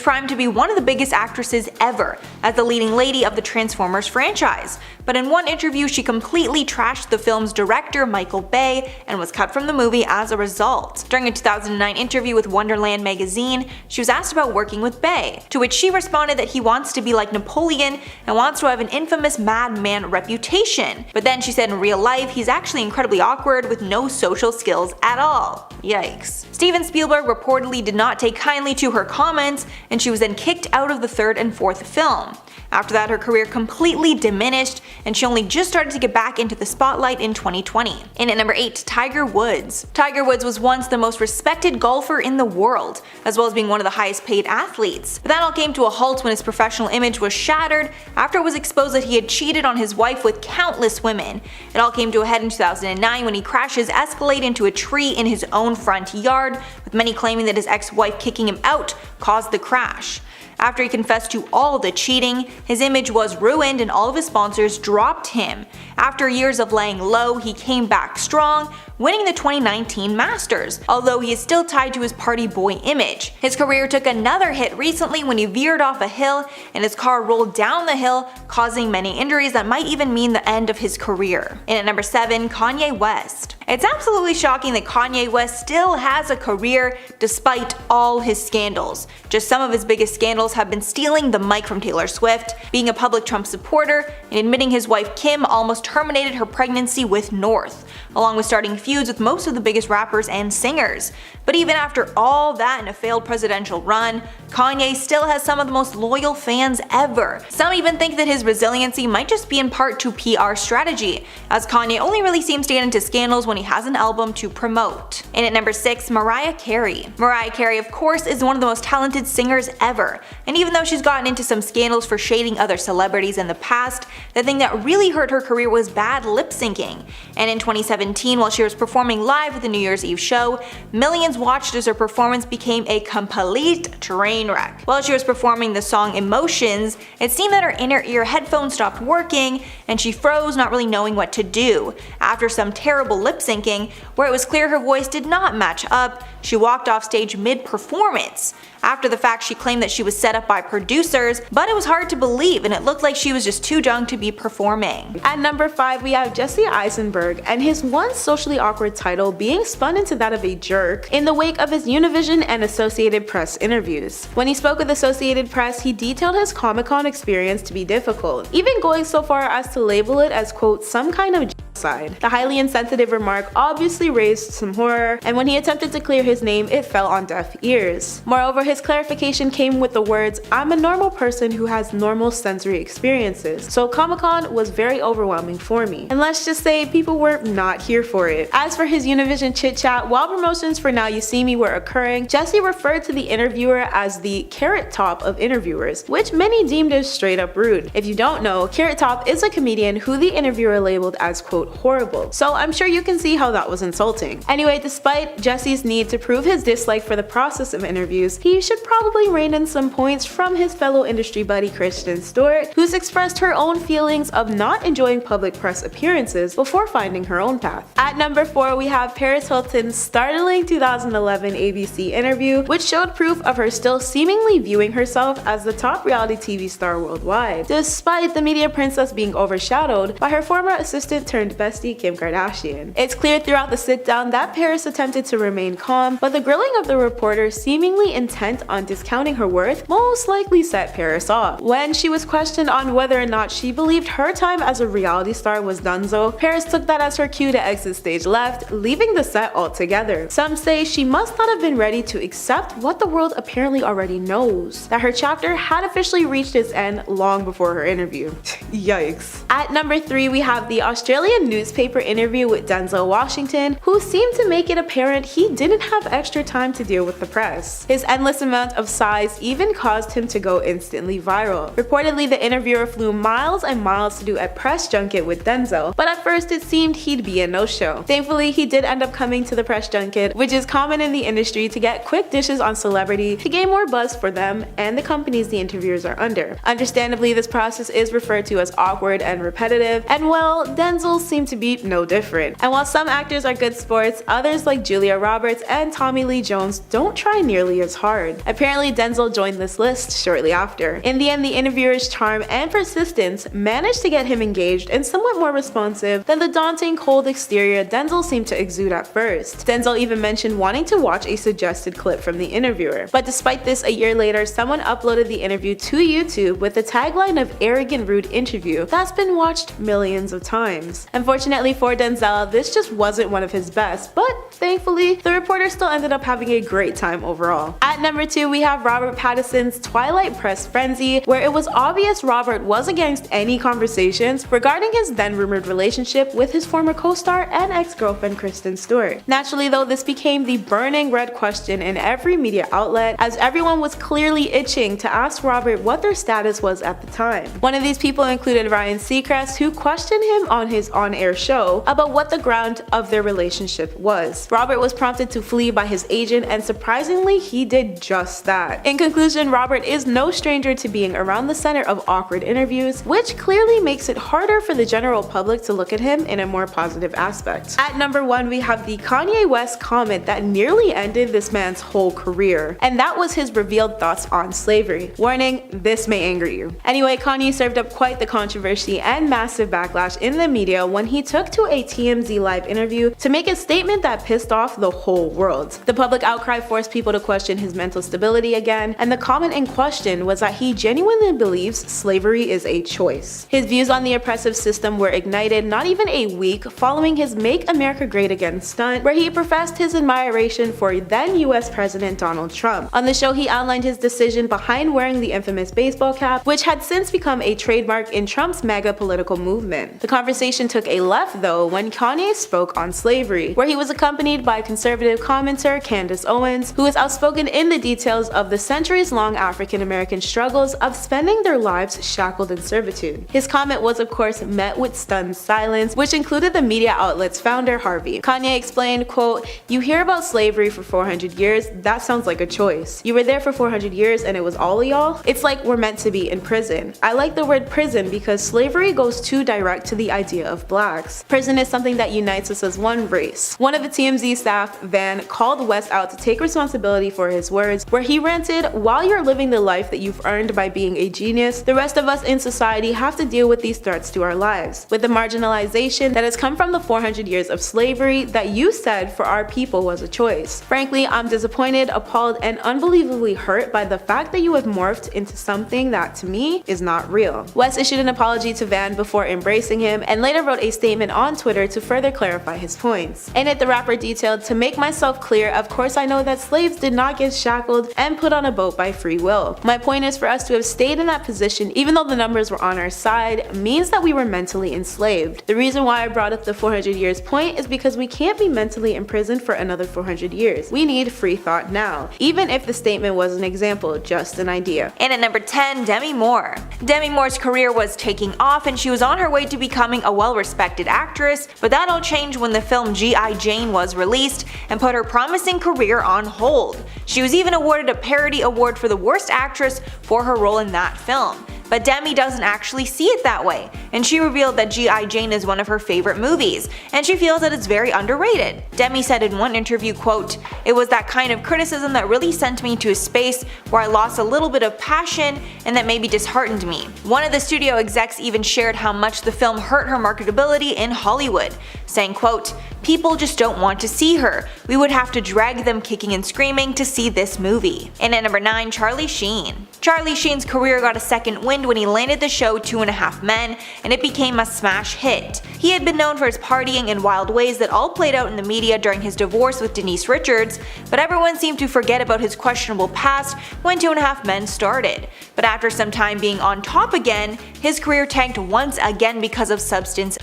primed to be one of the biggest actresses ever, as the leading lady of the Transformers franchise. But in one interview, she completely trashed the film's director, Michael Bay, and was cut from the movie as a result. During a 2009 interview with Wonderland magazine, she was asked about working with Bay, to which she responded that he wants to be like Napoleon and wants to have an infamous madman reputation. But then she said in real life, he's actually incredibly awkward with no social skills at all. Yikes. Steven Spielberg reportedly did not take kindly to her comments, and she was then kicked out of the third and fourth film. After that, her career completely diminished, and she only just started to get back into the spotlight in 2020. And at number 8, Tiger Woods. Tiger Woods was once the most respected golfer in the world, as well as being one of the highest paid athletes. But that all came to a halt when his professional image was shattered after it was exposed that he had cheated on his wife with countless women. It all came to a head in 2009 when he crashed his Escalade into a tree in his own front yard, with many claiming that his ex-wife kicking him out caused the crash. After he confessed to all the cheating, his image was ruined and all of his sponsors dropped him. After years of laying low, he came back strong, winning the 2019 Masters, although he is still tied to his party boy image. His career took another hit recently when he veered off a hill and his car rolled down the hill, causing many injuries that might even mean the end of his career. And at number 7, Kanye West. It's absolutely shocking that Kanye West still has a career despite all his scandals. Just some of his biggest scandals have been stealing the mic from Taylor Swift, being a public Trump supporter, and admitting his wife Kim almost terminated her pregnancy with North, along with starting feuds with most of the biggest rappers and singers. But even after all that and a failed presidential run, Kanye still has some of the most loyal fans ever. Some even think that his resiliency might just be in part to PR strategy, as Kanye only really seems to get into scandals when he has an album to promote. And at number 6, Mariah Carey. Mariah Carey, of course, is one of the most talented singers ever, and even though she's gotten into some scandals for shading other celebrities in the past, the thing that really hurt her career was bad lip syncing. And in 2017, while she was performing live at the New Year's Eve show, millions watched as her performance became a complete train wreck. While she was performing the song Emotions, it seemed that her inner ear headphones stopped working, and she froze, not really knowing what to do. After some terrible lip syncing, where it was clear her voice did not match up, she walked off stage mid-performance. After the fact, she claimed that she was set up by producers, but it was hard to believe and it looked like she was just too young to be performing. At number 5, we have Jesse Eisenberg and his once socially awkward title being spun into that of a jerk in the wake of his Univision and Associated Press interviews. When he spoke with Associated Press, he detailed his Comic-Con experience to be difficult, even going so far as to label it as, quote, some kind of side. The highly insensitive remark obviously raised some horror, and when he attempted to clear his name, it fell on deaf ears. Moreover, his clarification came with the words, "I'm a normal person who has normal sensory experiences, so Comic-Con was very overwhelming for me." And let's just say people were not here for it. As for his Univision chit-chat, while promotions for Now You See Me were occurring, Jesse referred to the interviewer as the Carrot Top of interviewers, which many deemed as straight up rude. If you don't know, Carrot Top is a comedian who the interviewer labeled as, quote, horrible. So I'm sure you can see how that was insulting. Anyway, despite Jesse's need to prove his dislike for the process of interviews, he should probably rein in some points from his fellow industry buddy Kristen Stewart, who's expressed her own feelings of not enjoying public press appearances before finding her own path. At number 4, we have Paris Hilton's startling 2011 ABC interview, which showed proof of her still seemingly viewing herself as the top reality TV star worldwide, despite the media princess being overshadowed by her former assistant turned bestie Kim Kardashian. It's clear throughout the sit-down that Paris attempted to remain calm, but the grilling of the reporter, seemingly intent on discounting her worth, most likely set Paris off. When she was questioned on whether or not she believed her time as a reality star was donezo, Paris took that as her cue to exit stage left, leaving the set altogether. Some say she must not have been ready to accept what the world apparently already knows, that her chapter had officially reached its end long before her interview. Yikes. At number 3, we have the Australian newspaper interview with Denzel Washington, who seemed to make it apparent he didn't have extra time to deal with the press. His endless amount of sighs even caused him to go instantly viral. Reportedly, the interviewer flew miles and miles to do a press junket with Denzel, but at first it seemed he'd be a no-show. Thankfully, he did end up coming to the press junket, which is common in the industry to get quick dishes on celebrity to gain more buzz for them and the companies the interviewers are under. Understandably, this process is referred to as awkward and repetitive, and well, Denzel seemed to be no different. And while some actors are good sports, others like Julia Roberts and Tommy Lee Jones don't try nearly as hard. Apparently, Denzel joined this list shortly after. In the end, the interviewer's charm and persistence managed to get him engaged and somewhat more responsive than the daunting, cold exterior Denzel seemed to exude at first. Denzel even mentioned wanting to watch a suggested clip from the interviewer. But despite this, a year later, someone uploaded the interview to YouTube with the tagline of "arrogant rude interview" that's been watched millions of times. Unfortunately for Denzel, this just wasn't one of his best, but thankfully, the reporter still ended up having a great time overall. At number 2, we have Robert Pattinson's Twilight press frenzy, where it was obvious Robert was against any conversations regarding his then rumored relationship with his former co-star and ex-girlfriend Kristen Stewart. Naturally though, this became the burning red question in every media outlet, as everyone was clearly itching to ask Robert what their status was at the time. One of these people included Ryan Seacrest, who questioned him on his on-air show about what the ground of their relationship was. Robert was prompted to flee by his agent, and surprisingly, he did just that. In conclusion, Robert is no stranger to being around the center of awkward interviews, which clearly makes it harder for the general public to look at him in a more positive aspect. At number 1, we have the Kanye West comment that nearly ended this man's whole career, and that was his revealed thoughts on slavery. Warning, this may anger you. Anyway, Kanye served up quite the controversy and massive backlash in the media when he took to a TMZ live interview to make a statement that pissed off the whole world. The public outcry forced people to question his mental stability again, and the comment in question was that he genuinely believes slavery is a choice. His views on the oppressive system were ignited not even a week following his Make America Great Again stunt, where he professed his admiration for then US President Donald Trump. On the show, he outlined his decision behind wearing the infamous baseball cap, which had since become a trademark in Trump's MAGA political movement. The conversation took a left though when Kanye spoke on slavery, where he was accompanied by conservative commenter Candace Owens, who is outspoken in the details of the centuries-long African American struggles of spending their lives shackled in servitude. His comment was of course met with stunned silence, which included the media outlet's founder Harvey. Kanye explained, quote, "You hear about slavery for 400 years, that sounds like a choice. You were there for 400 years and it was all of y'all? It's like we're meant to be in prison. I like the word prison because slavery goes too direct to the idea of blacks. Prison is something that unites us as one race." One of the TMZ staff, Van, called West out to take responsibility for his words, where he ranted, "While you're living the life that you've earned by being a genius, the rest of us in society have to deal with these threats to our lives, with the marginalization that has come from the 400 years of slavery that you said for our people was a choice. Frankly, I'm disappointed, appalled, and unbelievably hurt by the fact that you have morphed into something that, to me, is not real." West issued an apology to Van before embracing him, and later wrote a statement on Twitter to further clarify his points. In it, the rapper detailed, "To make myself clear, of course I know that slaves did not get shackled and put on a boat by free will. My point is for us to have stayed in that position even though the numbers were on our side means that we were mentally enslaved. The reason why I brought up the 400 years point is because we can't be mentally imprisoned for another 400 years. We need free thought now." Even if the statement was an example, just an idea. And at number 10, Demi Moore. Demi Moore's career was taking off and she was on her way to becoming a well-respected actress, but that all changed when the film G.I. Jane was released and put her promising career on hold. She was even awarded a parody award for the worst actress for her role in that film. But Demi doesn't actually see it that way, and she revealed that G.I. Jane is one of her favorite movies, and she feels that it's very underrated. Demi said in one interview, quote, "It was that kind of criticism that really sent me to a space where I lost a little bit of passion and that maybe disheartened me." One of the studio execs even shared how much the film hurt her marketability in Hollywood, saying, quote, "People just don't want to see her. We would have to drag them kicking and screaming to see this movie." And at number 9, Charlie Sheen. Charlie Sheen's career got a second wind when he landed the show 2.5 Men, and it became a smash hit. He had been known for his partying and wild ways that all played out in the media during his divorce with Denise Richards, but everyone seemed to forget about his questionable past when 2.5 Men started. But after some time being on top again, his career tanked once again because of substance.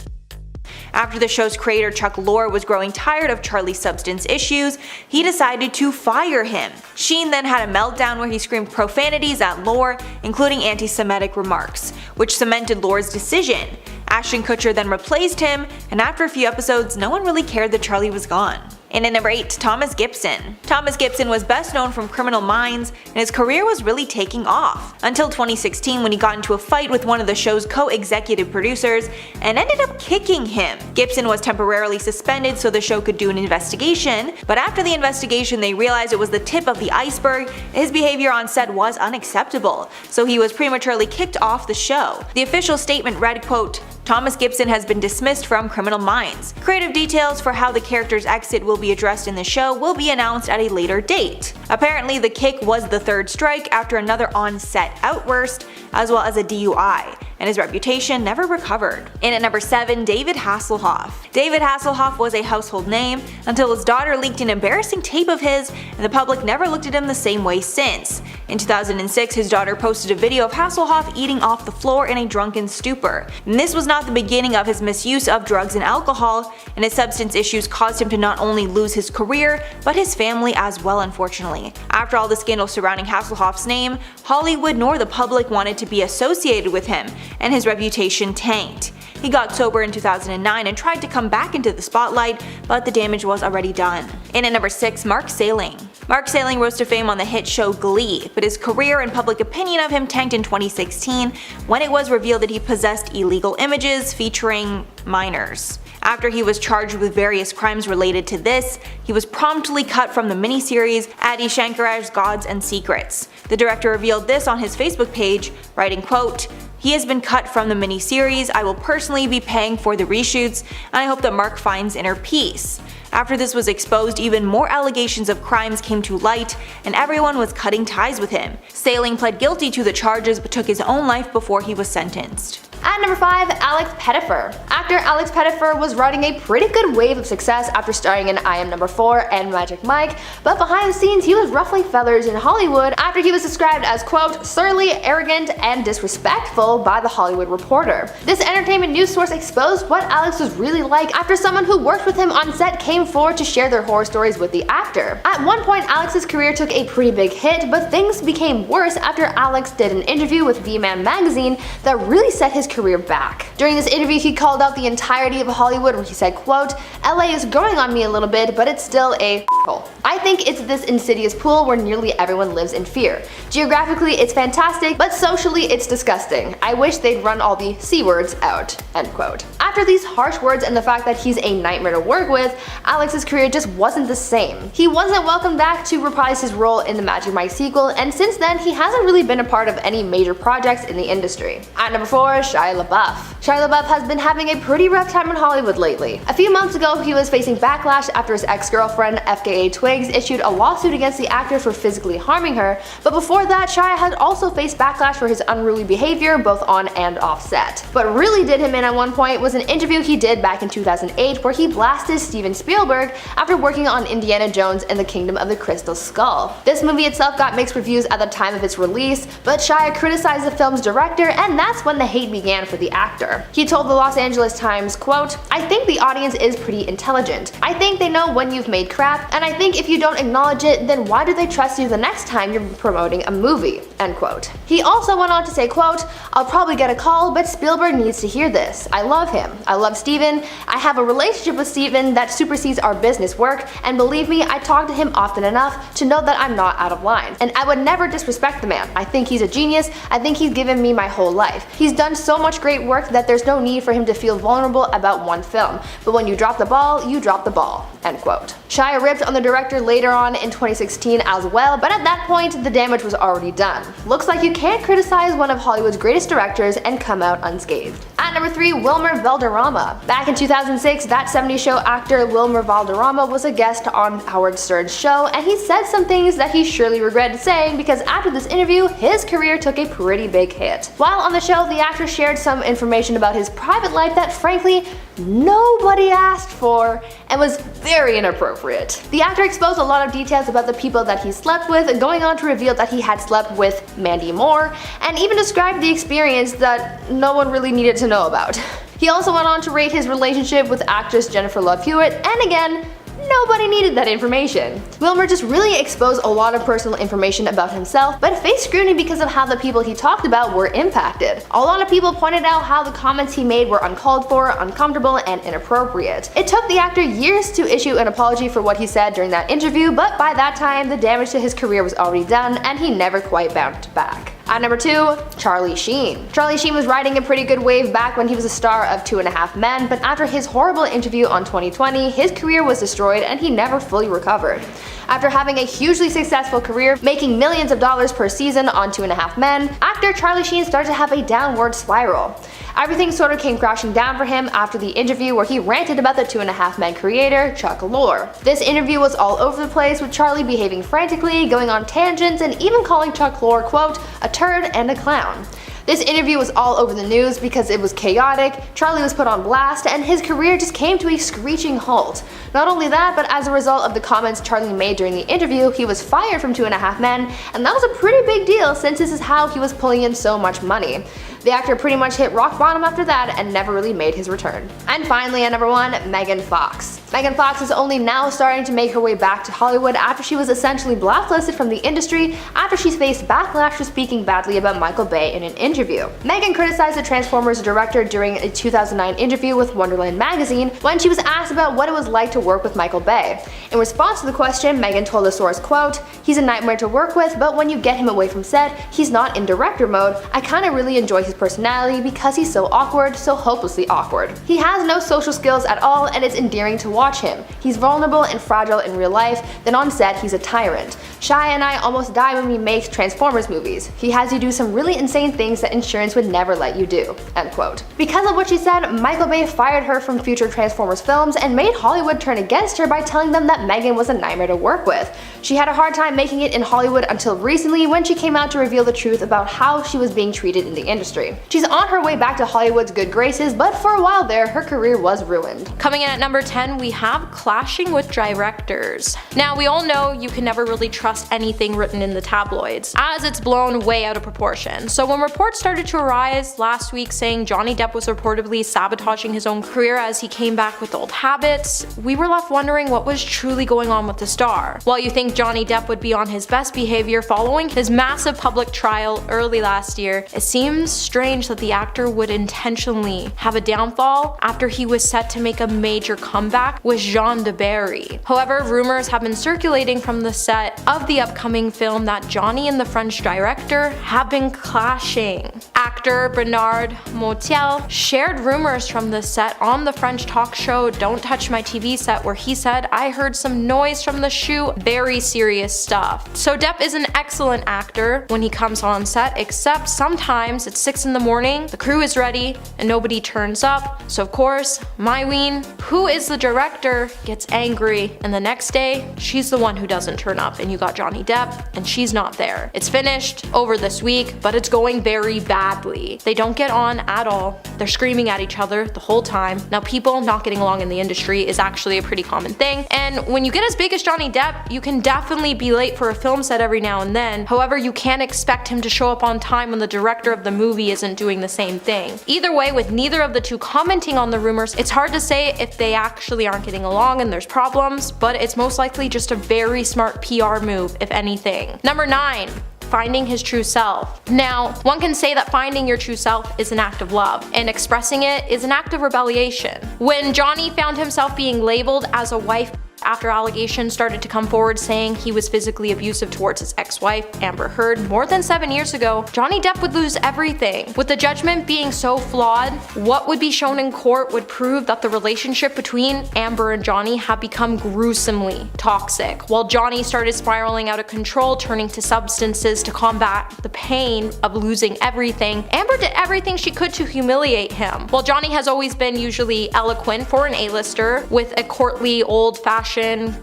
After the show's creator Chuck Lorre was growing tired of Charlie's substance issues, he decided to fire him. Sheen then had a meltdown where he screamed profanities at Lorre, including anti-Semitic remarks, which cemented Lorre's decision. Ashton Kutcher then replaced him, and after a few episodes, no one really cared that Charlie was gone. And at number 8, Thomas Gibson. Thomas Gibson was best known from Criminal Minds, and his career was really taking off. Until 2016 when he got into a fight with one of the show's co-executive producers and ended up kicking him. Gibson was temporarily suspended so the show could do an investigation, but after the investigation they realized it was the tip of the iceberg. His behavior on set was unacceptable, so he was prematurely kicked off the show. The official statement read, quote, "Thomas Gibson has been dismissed from Criminal Minds. Creative details for how the character's exit will be addressed in the show will be announced at a later date." Apparently the kick was the third strike after another on-set outburst, as well as a DUI, and his reputation never recovered. And at number 7, David Hasselhoff. David Hasselhoff was a household name until his daughter leaked an embarrassing tape of his, and the public never looked at him the same way since. In 2006, his daughter posted a video of Hasselhoff eating off the floor in a drunken stupor. And this was not the beginning of his misuse of drugs and alcohol, and his substance issues caused him to not only lose his career, but his family as well, unfortunately. After all the scandal surrounding Hasselhoff's name, Hollywood nor the public wanted to be associated with him, and his reputation tanked. He got sober in 2009 and tried to come back into the spotlight, but the damage was already done. And at number 6, Mark Salling. Mark Salling rose to fame on the hit show Glee, but his career and public opinion of him tanked in 2016 when it was revealed that he possessed illegal images featuring minors. After he was charged with various crimes related to this, he was promptly cut from the miniseries Adi Shankaraj's Gods and Secrets. The director revealed this on his Facebook page, writing, quote, He has been cut from the miniseries. I will personally be paying for the reshoots, and I hope that Mark finds inner peace. After this was exposed, even more allegations of crimes came to light, and everyone was cutting ties with him. Sailing pled guilty to the charges but took his own life before he was sentenced. At number 5, Alex Pettyfer. Actor Alex Pettyfer was riding a pretty good wave of success after starring in I Am Number 4 and Magic Mike, but behind the scenes he was ruffling feathers in Hollywood after he was described as, quote, surly, arrogant, and disrespectful by The Hollywood Reporter. This entertainment news source exposed what Alex was really like after someone who worked with him on set came forward to share their horror stories with the actor. At one point, Alex's career took a pretty big hit, but things became worse after Alex did an interview with V-Man magazine that really set his career back. During this interview, he called out the entirety of Hollywood where he said, quote, LA is growing on me a little bit, but it's still a hole. I think it's this insidious pool where nearly everyone lives in fear. Geographically, it's fantastic, but socially, it's disgusting. I wish they'd run all the C words out, end quote. After these harsh words and the fact that he's a nightmare to work with, Alex's career just wasn't the same. He wasn't welcomed back to reprise his role in the Magic Mike sequel, and since then, he hasn't really been a part of any major projects in the industry. At number 4, Shia LaBeouf. Shia LaBeouf has been having a pretty rough time in Hollywood lately. A few months ago, he was facing backlash after his ex-girlfriend, FKA Twigs, issued a lawsuit against the actor for physically harming her, but before that, Shia had also faced backlash for his unruly behavior both on and off set. What really did him in at one point was an interview he did back in 2008 where he blasted Steven Spielberg after working on Indiana Jones and the Kingdom of the Crystal Skull. This movie itself got mixed reviews at the time of its release, but Shia criticized the film's director, and that's when the hate began for the actor. He told the Los Angeles Times, quote, I think the audience is pretty intelligent. I think they know when you've made crap, and I think if you don't acknowledge it, then why do they trust you the next time you're promoting a movie, end quote. He also went on to say, quote, I'll probably get a call, but Spielberg needs to hear this. I love him. I love Steven. I have a relationship with Steven that supersedes our business work, and believe me, I talk to him often enough to know that I'm not out of line. And I would never disrespect the man. I think he's a genius. I think he's given me my whole life. He's done so much great work that there's no need for him to feel vulnerable about one film. But when you drop the ball, you drop the ball, end quote. Shia ripped on the director later on in 2016 as well, but at that point, the damage was already done. Looks like you can't criticize one of Hollywood's greatest directors and come out unscathed. At number 3, Wilmer Valderrama. Back in 2006, That 70s Show actor Wilmer Valderrama was a guest on Howard Stern's show, and he said some things that he surely regretted saying because after this interview, his career took a pretty big hit. While on the show, the actor shared some information about his private life that frankly, nobody asked for and was very inappropriate. The actor exposed a lot of details about the people that he slept with, going on to reveal that he had slept with Demi Moore, and even described the experience that no one really needed to know about. He also went on to rate his relationship with actress Jennifer Love Hewitt, and again, nobody needed that information. Wilmer just really exposed a lot of personal information about himself, but faced scrutiny because of how the people he talked about were impacted. A lot of people pointed out how the comments he made were uncalled for, uncomfortable, and inappropriate. It took the actor years to issue an apology for what he said during that interview, but by that time, the damage to his career was already done, and he never quite bounced back. At number 2, Charlie Sheen. Charlie Sheen was riding a pretty good wave back when he was a star of 2.5 Men, but after his horrible interview on 2020, his career was destroyed and he never fully recovered. After having a hugely successful career, making millions of dollars per season on 2.5 Men, actor Charlie Sheen started to have a downward spiral. Everything sort of came crashing down for him after the interview where he ranted about the 2.5 Men creator, Chuck Lorre. This interview was all over the place with Charlie behaving frantically, going on tangents, and even calling Chuck Lorre, quote, a turd and a clown. This interview was all over the news because it was chaotic, Charlie was put on blast, and his career just came to a screeching halt. Not only that, but as a result of the comments Charlie made during the interview, he was fired from 2.5 Men, and that was a pretty big deal since this is how he was pulling in so much money. The actor pretty much hit rock bottom after that and never really made his return. And finally, at number 1, Megan Fox. Megan Fox is only now starting to make her way back to Hollywood after she was essentially blacklisted from the industry after she faced backlash for speaking badly about Michael Bay in an interview. Megan criticized the Transformers director during a 2009 interview with Wonderland magazine when she was asked about what it was like to work with Michael Bay. In response to the question, Megan told the source, quote, he's a nightmare to work with, but when you get him away from set, he's not in director mode. I kinda really enjoy his personality because he's so awkward, so hopelessly awkward. He has no social skills at all and it's endearing to watch him. He's vulnerable and fragile in real life, then on set he's a tyrant. "Shia and I almost die when we make Transformers movies. He has you do some really insane things that insurance would never let you do." End quote. Because of what she said, Michael Bay fired her from future Transformers films and made Hollywood turn against her by telling them that Megan was a nightmare to work with. She had a hard time making it in Hollywood until recently, when she came out to reveal the truth about how she was being treated in the industry. She's on her way back to Hollywood's good graces, but for a while there, her career was ruined. Coming in at number 10, we have clashing with directors. Now, we all know you can never really trust anything written in the tabloids, as it's blown way out of proportion. So when reports started to arise last week saying Johnny Depp was reportedly sabotaging his own career as he came back with old habits, we were left wondering what was truly going on with the star. While you think Johnny Depp would be on his best behavior following his massive public trial early last year, it seems strange that the actor would intentionally have a downfall after he was set to make a major comeback with Jean de Barry. However, rumors have been circulating from the set of the upcoming film that Johnny and the French director have been clashing. Actor Bernard Motel shared rumors from the set on the French talk show Don't Touch My TV Set, where he said, "I heard some noise from the shoot, very serious stuff." So Depp is an excellent actor when he comes on set, except sometimes it's 6 in the morning, the crew is ready, and nobody turns up. So of course, Myween, who is the director, gets angry, and the next day, she's the one who doesn't turn up, and you got Johnny Depp, and she's not there. It's finished over this week, but it's going very badly. They don't get on at all. They're screaming at each other the whole time. Now, people not getting along in the industry is actually a pretty common thing, and when you get as big as Johnny Depp, you can definitely be late for a film set every now and then. However, you can't expect him to show up on time when the director of the movie isn't doing the same thing. Either way, with neither of the two commenting on the rumors, it's hard to say if they actually aren't getting along and there's problems, but it's most likely just a very smart PR move, if anything. Number 9. Finding his true self. Now, one can say that finding your true self is an act of love, and expressing it is an act of rebellion. When Johnny found himself being labeled as a wife after allegations started to come forward saying he was physically abusive towards his ex-wife, Amber Heard, more than 7 years ago, Johnny Depp would lose everything. With the judgment being so flawed, what would be shown in court would prove that the relationship between Amber and Johnny had become gruesomely toxic. While Johnny started spiraling out of control, turning to substances to combat the pain of losing everything, Amber did everything she could to humiliate him. While Johnny has always been usually eloquent for an A-lister, with a courtly, old-fashioned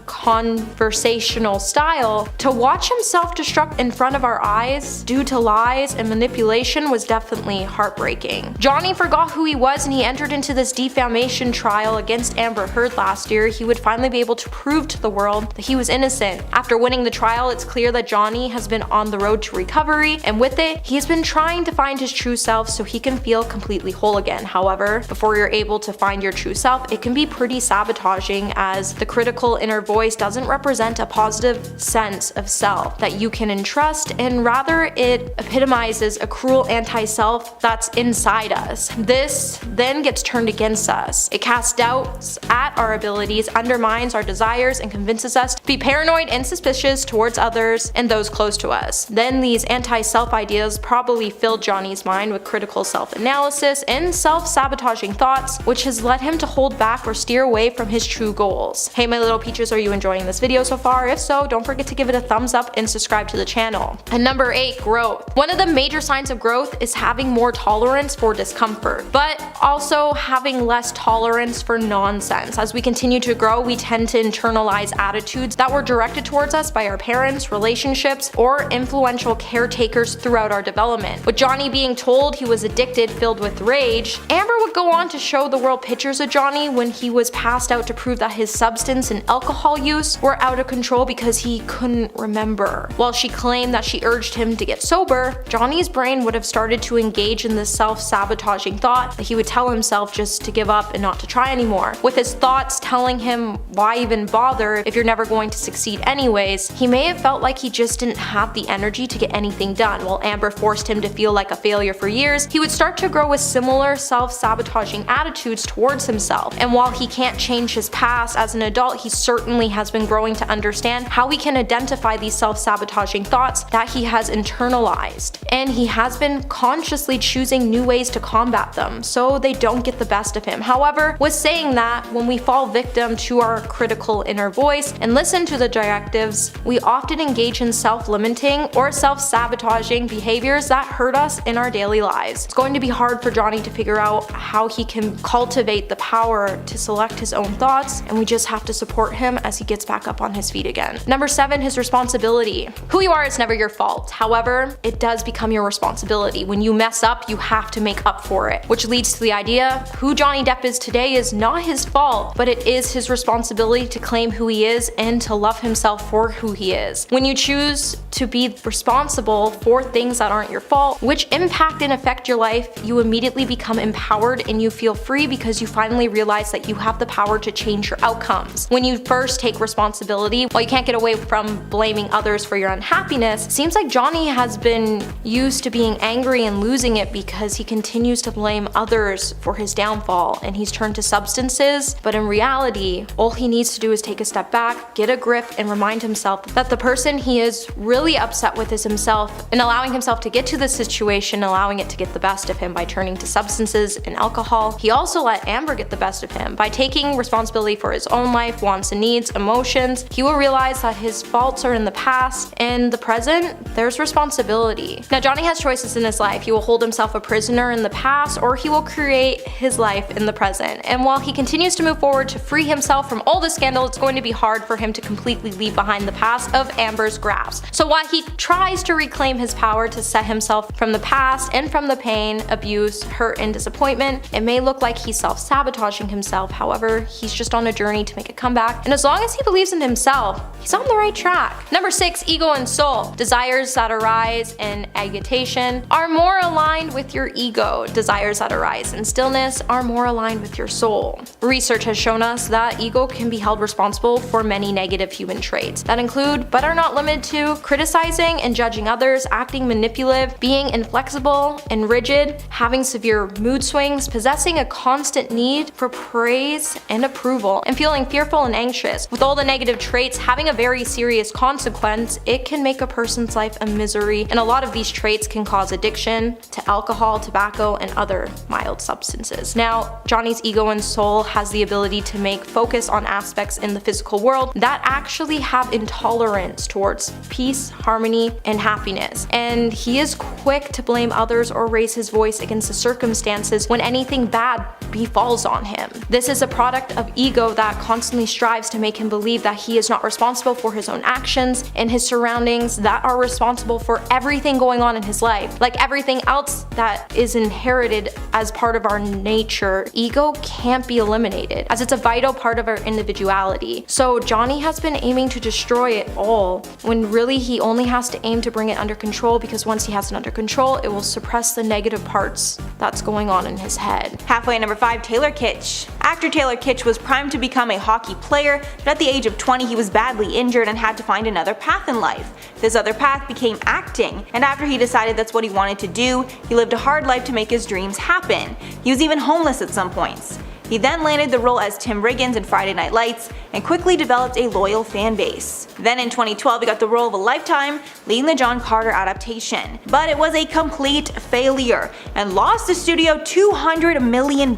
conversational style, to watch him self-destruct in front of our eyes due to lies and manipulation was definitely heartbreaking. Johnny forgot who he was, and he entered into this defamation trial against Amber Heard last year. He would finally be able to prove to the world that he was innocent. After winning the trial, it's clear that Johnny has been on the road to recovery, and with it, he has been trying to find his true self so he can feel completely whole again. However, before you're able to find your true self, it can be pretty sabotaging, as the critical inner voice doesn't represent a positive sense of self that you can entrust, and rather it epitomizes a cruel anti-self that's inside us. This then gets turned against us. It casts doubts at our abilities, undermines our desires, and convinces us to be paranoid and suspicious towards others and those close to us. Then these anti-self ideas probably filled Johnny's mind with critical self-analysis and self-sabotaging thoughts, which has led him to hold back or steer away from his true goals. Hey my little peaches, are you enjoying this video so far? If so, don't forget to give it a thumbs up and subscribe to the channel. And number 8, growth. One of the major signs of growth is having more tolerance for discomfort, but also having less tolerance for nonsense. As we continue to grow, we tend to internalize attitudes that were directed towards us by our parents, relationships, or influential caretakers throughout our development. With Johnny being told he was addicted, filled with rage, Amber would go on to show the world pictures of Johnny when he was passed out to prove that his substance and alcohol use were out of control because he couldn't remember. While she claimed that she urged him to get sober, Johnny's brain would have started to engage in this self-sabotaging thought that he would tell himself just to give up and not to try anymore. With his thoughts telling him why even bother if you're never going to succeed anyways, he may have felt like he just didn't have the energy to get anything done. While Amber forced him to feel like a failure for years, he would start to grow with similar self-sabotaging attitudes towards himself. And while he can't change his past, as an adult he certainly has been growing to understand how he can identify these self-sabotaging thoughts that he has internalized. And he has been consciously choosing new ways to combat them so they don't get the best of him. However, with saying that, when we fall victim to our critical inner voice and listen to the directives, we often engage in self-limiting or self-sabotaging behaviors that hurt us in our daily lives. It's going to be hard for Johnny to figure out how he can cultivate the power to select his own thoughts, and we just have to support him as he gets back up on his feet again. Number 7, his responsibility. Who you are is never your fault. However, it does become your responsibility. When you mess up, you have to make up for it, which leads to the idea who Johnny Depp is today is not his fault, but it is his responsibility to claim who he is and to love himself for who he is. When you choose to be responsible for things that aren't your fault, which impact and affect your life, you immediately become empowered and you feel free because you finally realize that you have the power to change your outcomes. When you first take responsibility, while you can't get away from blaming others for your unhappiness, it seems like Johnny has been used to being angry and losing it because he continues to blame others for his downfall, and he's turned to substances. But in reality, all he needs to do is take a step back, get a grip, and remind himself that the person he is really upset with is himself, and allowing himself to get to this situation, allowing it to get the best of him by turning to substances and alcohol. He also let Amber get the best of him by taking responsibility for his own life, wants and needs, emotions. He will realize that his faults are in the past, and in the present, there's responsibility. Now, Johnny has choices in his life. He will hold himself a prisoner in the past, or he will create his life in the present. And while he continues to move forward to free himself from all the scandal, it's going to be hard for him to completely leave behind the past of Amber's grasp. So while he tries to reclaim his power to set himself from the past and from the pain, abuse, hurt, and disappointment, it may look like he's self-sabotaging himself. However, he's just on a journey to make a comeback, and as long as he believes in himself, he's on the right track. Number 6, ego and soul. Desires that arise in agitation are more aligned with your ego. Desires that arise in stillness are more aligned with your soul. Research has shown us that ego can be held responsible for many negative human traits that include, but are not limited to, criticizing and judging others, acting manipulative, being inflexible and rigid, having severe mood swings, possessing a constant need for praise and approval, and feeling fearful and anxious. With all the negative traits having a very serious consequence, it can make a person's life a misery, and a lot of these traits can cause addiction to alcohol, tobacco, and other mild substances. Now, Johnny's ego and soul has the ability to make focus on aspects in the physical world that actually have intolerance towards peace, harmony, and happiness, and he is quick to blame others or raise his voice against the circumstances when anything bad befalls on him. This is a product of ego that constantly strives to make him believe that he is not responsible for his own actions and his surroundings that are responsible for everything going on in his life. Like everything else that is inherited as part of our nature, ego can't be eliminated as it's a vital part of our individuality. So Johnny has been aiming to destroy it all when really he only has to aim to bring it under control, because once he has it under control, it will suppress the negative parts that's going on in his head. Halfway at number 5, Taylor Kitsch. Actor Taylor Kitsch was primed to become a hockey player, but at the age of 20 he was badly injured and had to find another path in life. This other path became acting, and after he decided that's what he wanted to do, he lived a hard life to make his dreams happen. He was even homeless at some points. He then landed the role as Tim Riggins in Friday Night Lights and quickly developed a loyal fan base. Then in 2012 he got the role of a lifetime leading the John Carter adaptation, but it was a complete failure and lost the studio $200 million.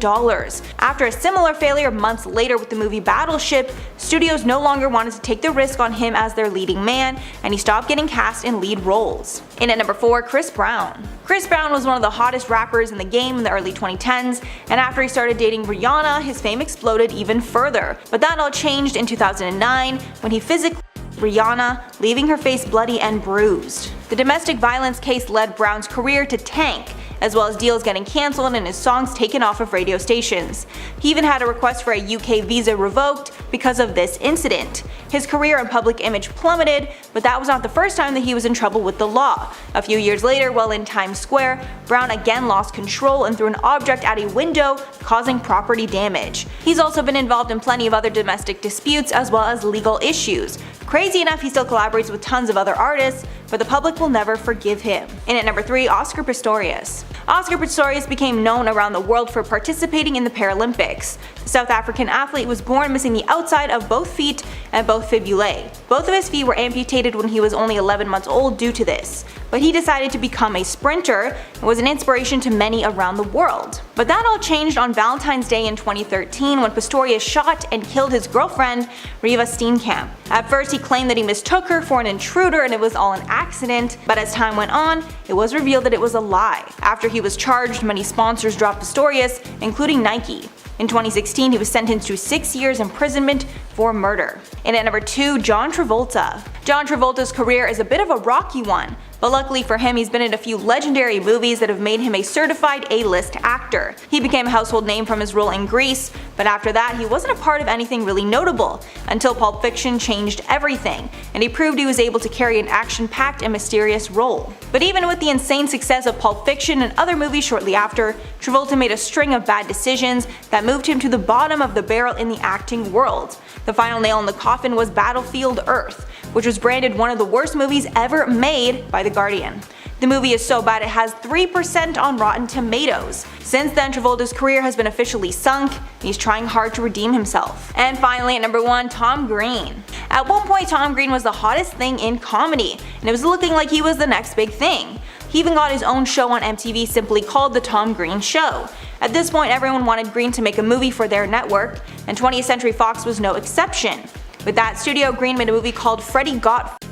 After a similar failure months later with the movie Battleship, studios no longer wanted to take the risk on him as their leading man, and he stopped getting cast in lead roles. In at number 4, Chris Brown. Chris Brown was one of the hottest rappers in the game in the early 2010s, and after he started dating Rihanna, his fame exploded even further. But that all changed in 2009 when he physically Rihanna, leaving her face bloody and bruised. The domestic violence case led Brown's career to tank, as well as deals getting cancelled and his songs taken off of radio stations. He even had a request for a UK visa revoked because of this incident. His career and public image plummeted, but that was not the first time that he was in trouble with the law. A few years later, while in Times Square, Brown again lost control and threw an object at a window, causing property damage. He's also been involved in plenty of other domestic disputes as well as legal issues. Crazy enough, he still collaborates with tons of other artists, but the public will never forgive him. In at number 3, Oscar Pistorius. Oscar Pistorius became known around the world for participating in the Paralympics. The South African athlete was born missing the outside of both feet and both fibulae. Both of his feet were amputated when he was only 11 months old due to this, but he decided to become a sprinter and was an inspiration to many around the world. But that all changed on Valentine's Day in 2013 when Pistorius shot and killed his girlfriend, Riva Steenkamp. At first he claimed that he mistook her for an intruder and it was all an accident, but as time went on, it was revealed that it was a lie. After he was charged, many sponsors dropped Pistorius, including Nike. In 2016, he was sentenced to 6 years imprisonment for murder. And at number 2, John Travolta. John Travolta's career is a bit of a rocky one, but luckily for him, he's been in a few legendary movies that have made him a certified A-list actor. He became a household name from his role in Grease, but after that, he wasn't a part of anything really notable, until Pulp Fiction changed everything, and he proved he was able to carry an action-packed and mysterious role. But even with the insane success of Pulp Fiction and other movies shortly after, Travolta made a string of bad decisions that moved him to the bottom of the barrel in the acting world. The final nail in the coffin was Battlefield Earth, which was branded one of the worst movies ever made by The Guardian. The movie is so bad it has 3% on Rotten Tomatoes. Since then, Travolta's career has been officially sunk, and he's trying hard to redeem himself. And finally, at number 1, Tom Green. At one point, Tom Green was the hottest thing in comedy, and it was looking like he was the next big thing. He even got his own show on MTV simply called The Tom Green Show. At this point, everyone wanted Green to make a movie for their network, and 20th Century Fox was no exception. With that studio, Green made a movie called Freddie Got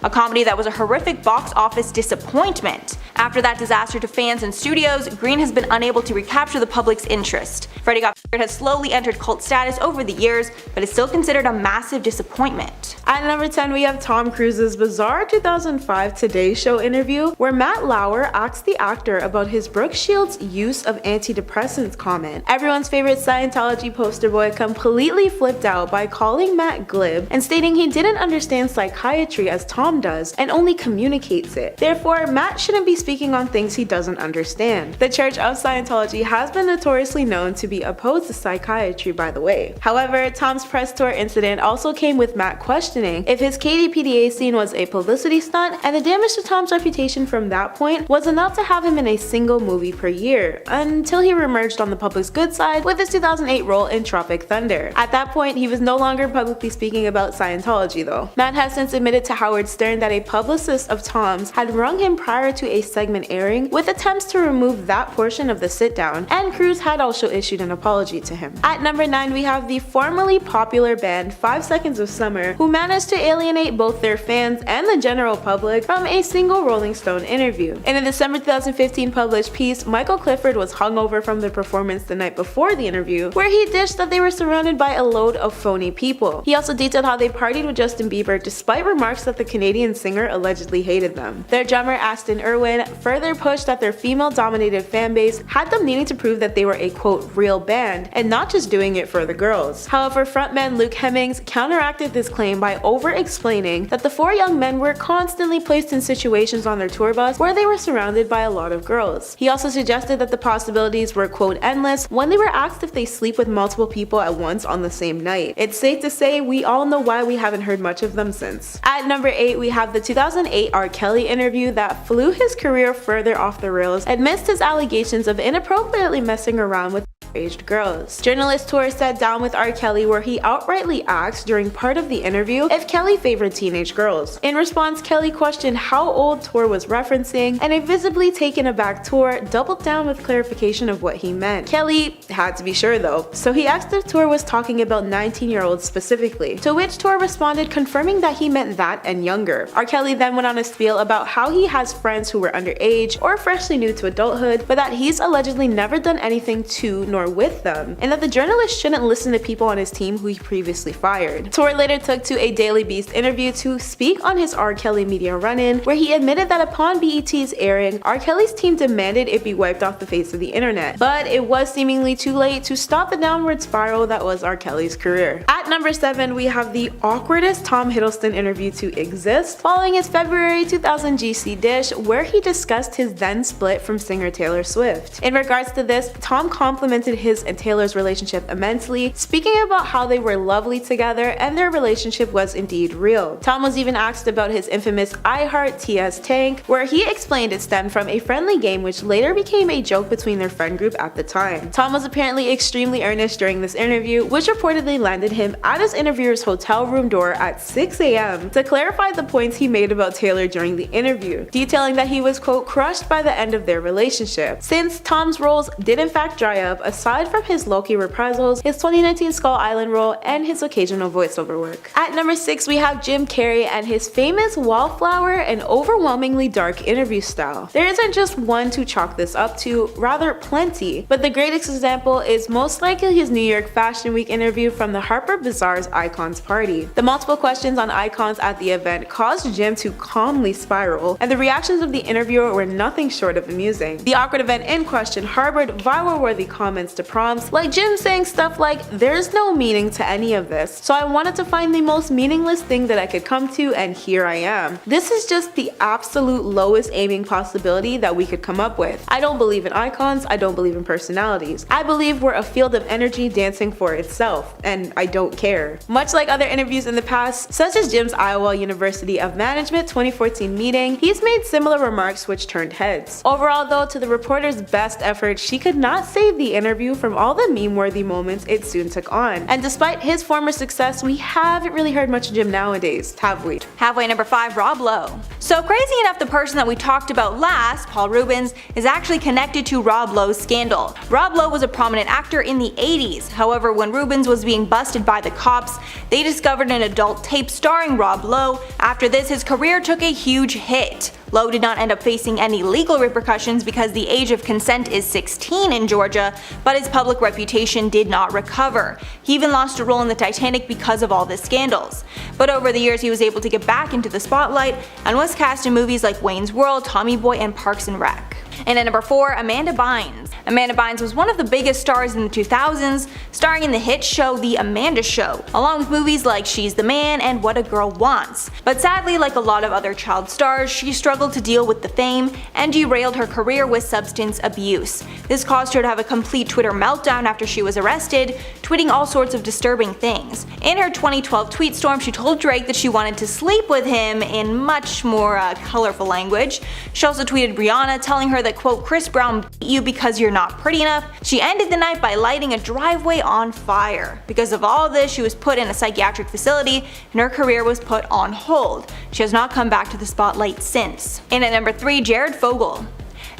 a comedy that was a horrific box office disappointment. After that disaster to fans and studios, Green has been unable to recapture the public's interest. Freddie Got has slowly entered cult status over the years, but is still considered a massive disappointment. At number 10, we have Tom Cruise's bizarre 2005 Today Show interview, where Matt Lauer asked the actor about his Brooke Shields' use of antidepressants comment. Everyone's favorite Scientology poster boy completely flipped out by calling Matt glib and stating he didn't understand psychiatry as Tom does and only communicates it. Therefore, Matt shouldn't be speaking on things he doesn't understand. The Church of Scientology has been notoriously known to be opposed to psychiatry, by the way. However, Tom's press tour incident also came with Matt questioning if his KDPDA scene was a publicity stunt, and the damage to Tom's reputation from that point was enough to have him in a single movie per year, until he reemerged on the public's good side with his 2008 role in Tropic Thunder. At that point, he was no longer publicly speaking about Scientology though. Matt has since admitted to Howard Stern that a publicist of Tom's had rung him prior to a segment airing with attempts to remove that portion of the sit-down, and Cruise had also issued an apology to him. At number 9, we have the formerly popular band 5 Seconds of Summer, who managed to alienate both their fans and the general public from a single Rolling Stone interview. In a December 2015 published piece, Michael Clifford was hungover from the performance the night before the interview, where he dished that they were surrounded by a load of phony people. He also detailed how they partied with Justin Bieber despite remarks that the Canadian singer allegedly hated them. Their drummer Aston Irwin further pushed that their female-dominated fanbase had them needing to prove that they were a quote real band and not just doing it for the girls. However, frontman Luke Hemmings counteracted this claim by over-explaining that the 4 young men were constantly placed in situations on their tour bus where they were surrounded by a lot of girls. He also suggested that the possibilities were quote endless when they were asked if they sleep with multiple people at once on the same night. It's safe to say we all know why we haven't heard much of them since. At number 8, we have the 2008 R. Kelly interview that flew his career further off the rails amidst his allegations of inappropriately messing around with aged girls. Journalist Tour sat down with R. Kelly where he outrightly asked during part of the interview if Kelly favored teenage girls. In response, Kelly questioned how old Tour was referencing, and a visibly taken aback Tour doubled down with clarification of what he meant. Kelly had to be sure though, so he asked if Tour was talking about 19-year-olds specifically, to which Tour responded confirming that he meant that and younger. R. Kelly then went on a spiel about how he has friends who were underage or freshly new to adulthood, but that he's allegedly never done anything to nor with them, and that the journalist shouldn't listen to people on his team who he previously fired. Tour later took to a Daily Beast interview to speak on his R. Kelly media run-in, where he admitted that upon BET's airing, R. Kelly's team demanded it be wiped off the face of the internet, but it was seemingly too late to stop the downward spiral that was R. Kelly's career. At number 7, we have the awkwardest Tom Hiddleston interview to exist, following his February 2000 GC dish, where he discussed his then split from singer Taylor Swift. In regards to this, Tom complimented respected his and Taylor's relationship immensely, speaking about how they were lovely together and their relationship was indeed real. Tom was even asked about his infamous I Heart TS tank, where he explained it stemmed from a friendly game which later became a joke between their friend group at the time. Tom was apparently extremely earnest during this interview, which reportedly landed him at his interviewer's hotel room door at 6 a.m. to clarify the points he made about Taylor during the interview, detailing that he was quote crushed by the end of their relationship. Since Tom's roles did in fact dry up, aside from his Loki reprisals, his 2019 Skull Island role, and his occasional voiceover work. At number 6 we have Jim Carrey and his famous wallflower and overwhelmingly dark interview style. There isn't just one to chalk this up to, rather plenty, but the greatest example is most likely his New York Fashion Week interview from the Harper Bazaar's Icons party. The multiple questions on icons at the event caused Jim to calmly spiral, and the reactions of the interviewer were nothing short of amusing. The awkward event in question harbored viral-worthy comments to prompts, like Jim saying stuff like, "There's no meaning to any of this, so I wanted to find the most meaningless thing that I could come to, and here I am." This is just the absolute lowest aiming possibility that we could come up with. I don't believe in icons, I don't believe in personalities. I believe we're a field of energy dancing for itself, and I don't care. Much like other interviews in the past, such as Jim's Iowa University of Management 2014 meeting, he's made similar remarks which turned heads. Overall though, to the reporter's best effort, she could not save the interview from all the meme-worthy moments it soon took on. And despite his former success, we haven't really heard much of Jim nowadays, have we? Halfway number 5, Rob Lowe. So crazy enough, the person that we talked about last, Paul Rubens, is actually connected to Rob Lowe's scandal. Rob Lowe was a prominent actor in the 80s. However, when Rubens was being busted by the cops, they discovered an adult tape starring Rob Lowe. After this, his career took a huge hit. Lowe did not end up facing any legal repercussions because the age of consent is 16 in Georgia, but his public reputation did not recover. He even lost a role in the Titanic because of all the scandals. But over the years he was able to get back into the spotlight and was cast in movies like Wayne's World, Tommy Boy, and Parks and Rec. And at number 4, Amanda Bynes. Amanda Bynes was one of the biggest stars in the 2000s, starring in the hit show The Amanda Show, along with movies like She's the Man and What a Girl Wants. But sadly, like a lot of other child stars, she struggled to deal with the fame and derailed her career with substance abuse. This caused her to have a complete Twitter meltdown after she was arrested, tweeting all sorts of disturbing things. In her 2012 tweet storm, she told Drake that she wanted to sleep with him in much more colorful language. She also tweeted Rihanna telling her that quote, "Chris Brown beat you because you're not pretty enough." She ended the night by lighting a driveway on fire. Because of all this, she was put in a psychiatric facility and her career was put on hold. She has not come back to the spotlight since. And at number 3, Jared Fogle.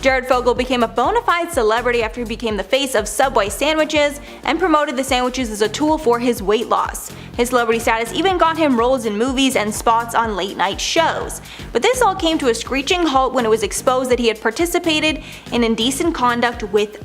Jared Fogle became a bona fide celebrity after he became the face of Subway sandwiches and promoted the sandwiches as a tool for his weight loss. His celebrity status even got him roles in movies and spots on late night shows. But this all came to a screeching halt when it was exposed that he had participated in indecent conduct with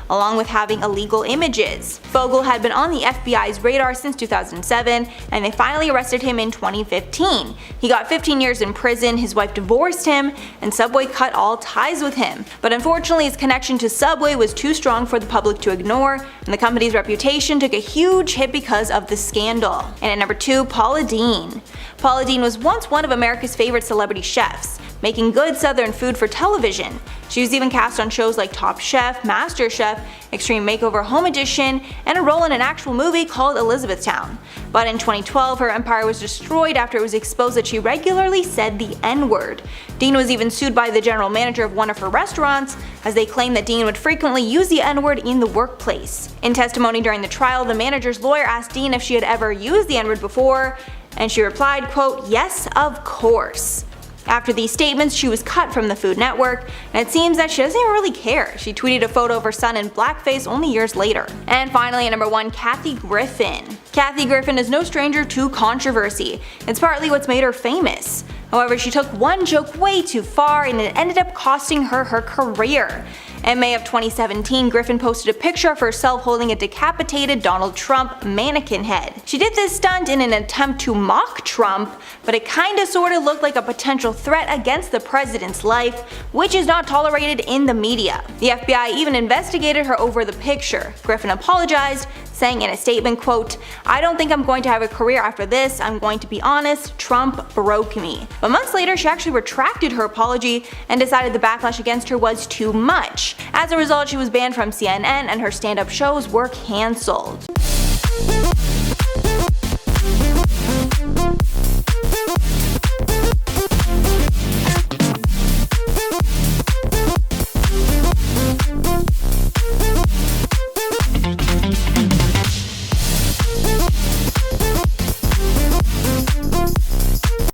along with having illegal images. Fogle had been on the FBI's radar since 2007, and they finally arrested him in 2015. He got 15 years in prison, his wife divorced him, and Subway cut all ties with him. But unfortunately, his connection to Subway was too strong for the public to ignore, and the company's reputation took a huge hit because of the scandal. And at number 2, Paula Deen. Paula Deen was once one of America's favorite celebrity chefs, making good southern food for television. She was even cast on shows like Top Chef, Master Chef, Extreme Makeover Home Edition, and a role in an actual movie called Elizabethtown. But in 2012, her empire was destroyed after it was exposed that she regularly said the N-word. Deen was even sued by the general manager of one of her restaurants, as they claimed that Deen would frequently use the N-word in the workplace. In testimony during the trial, the manager's lawyer asked Deen if she had ever used the N-word before, and she replied, quote, "Yes, of course." After these statements, she was cut from the Food Network, and it seems that she doesn't even really care. She tweeted a photo of her son in blackface only years later. And finally, at number 1, Kathy Griffin. Kathy Griffin is no stranger to controversy. It's partly what's made her famous. However, she took one joke way too far and it ended up costing her her career. In May of 2017, Griffin posted a picture of herself holding a decapitated Donald Trump mannequin head. She did this stunt in an attempt to mock Trump, but it kinda sorta looked like a potential threat against the president's life, which is not tolerated in the media. The FBI even investigated her over the picture. Griffin apologized, saying in a statement, quote, "I don't think I'm going to have a career after this, I'm going to be honest, Trump broke me." But months later, she actually retracted her apology and decided the backlash against her was too much. As a result, she was banned from CNN and her stand-up shows were cancelled.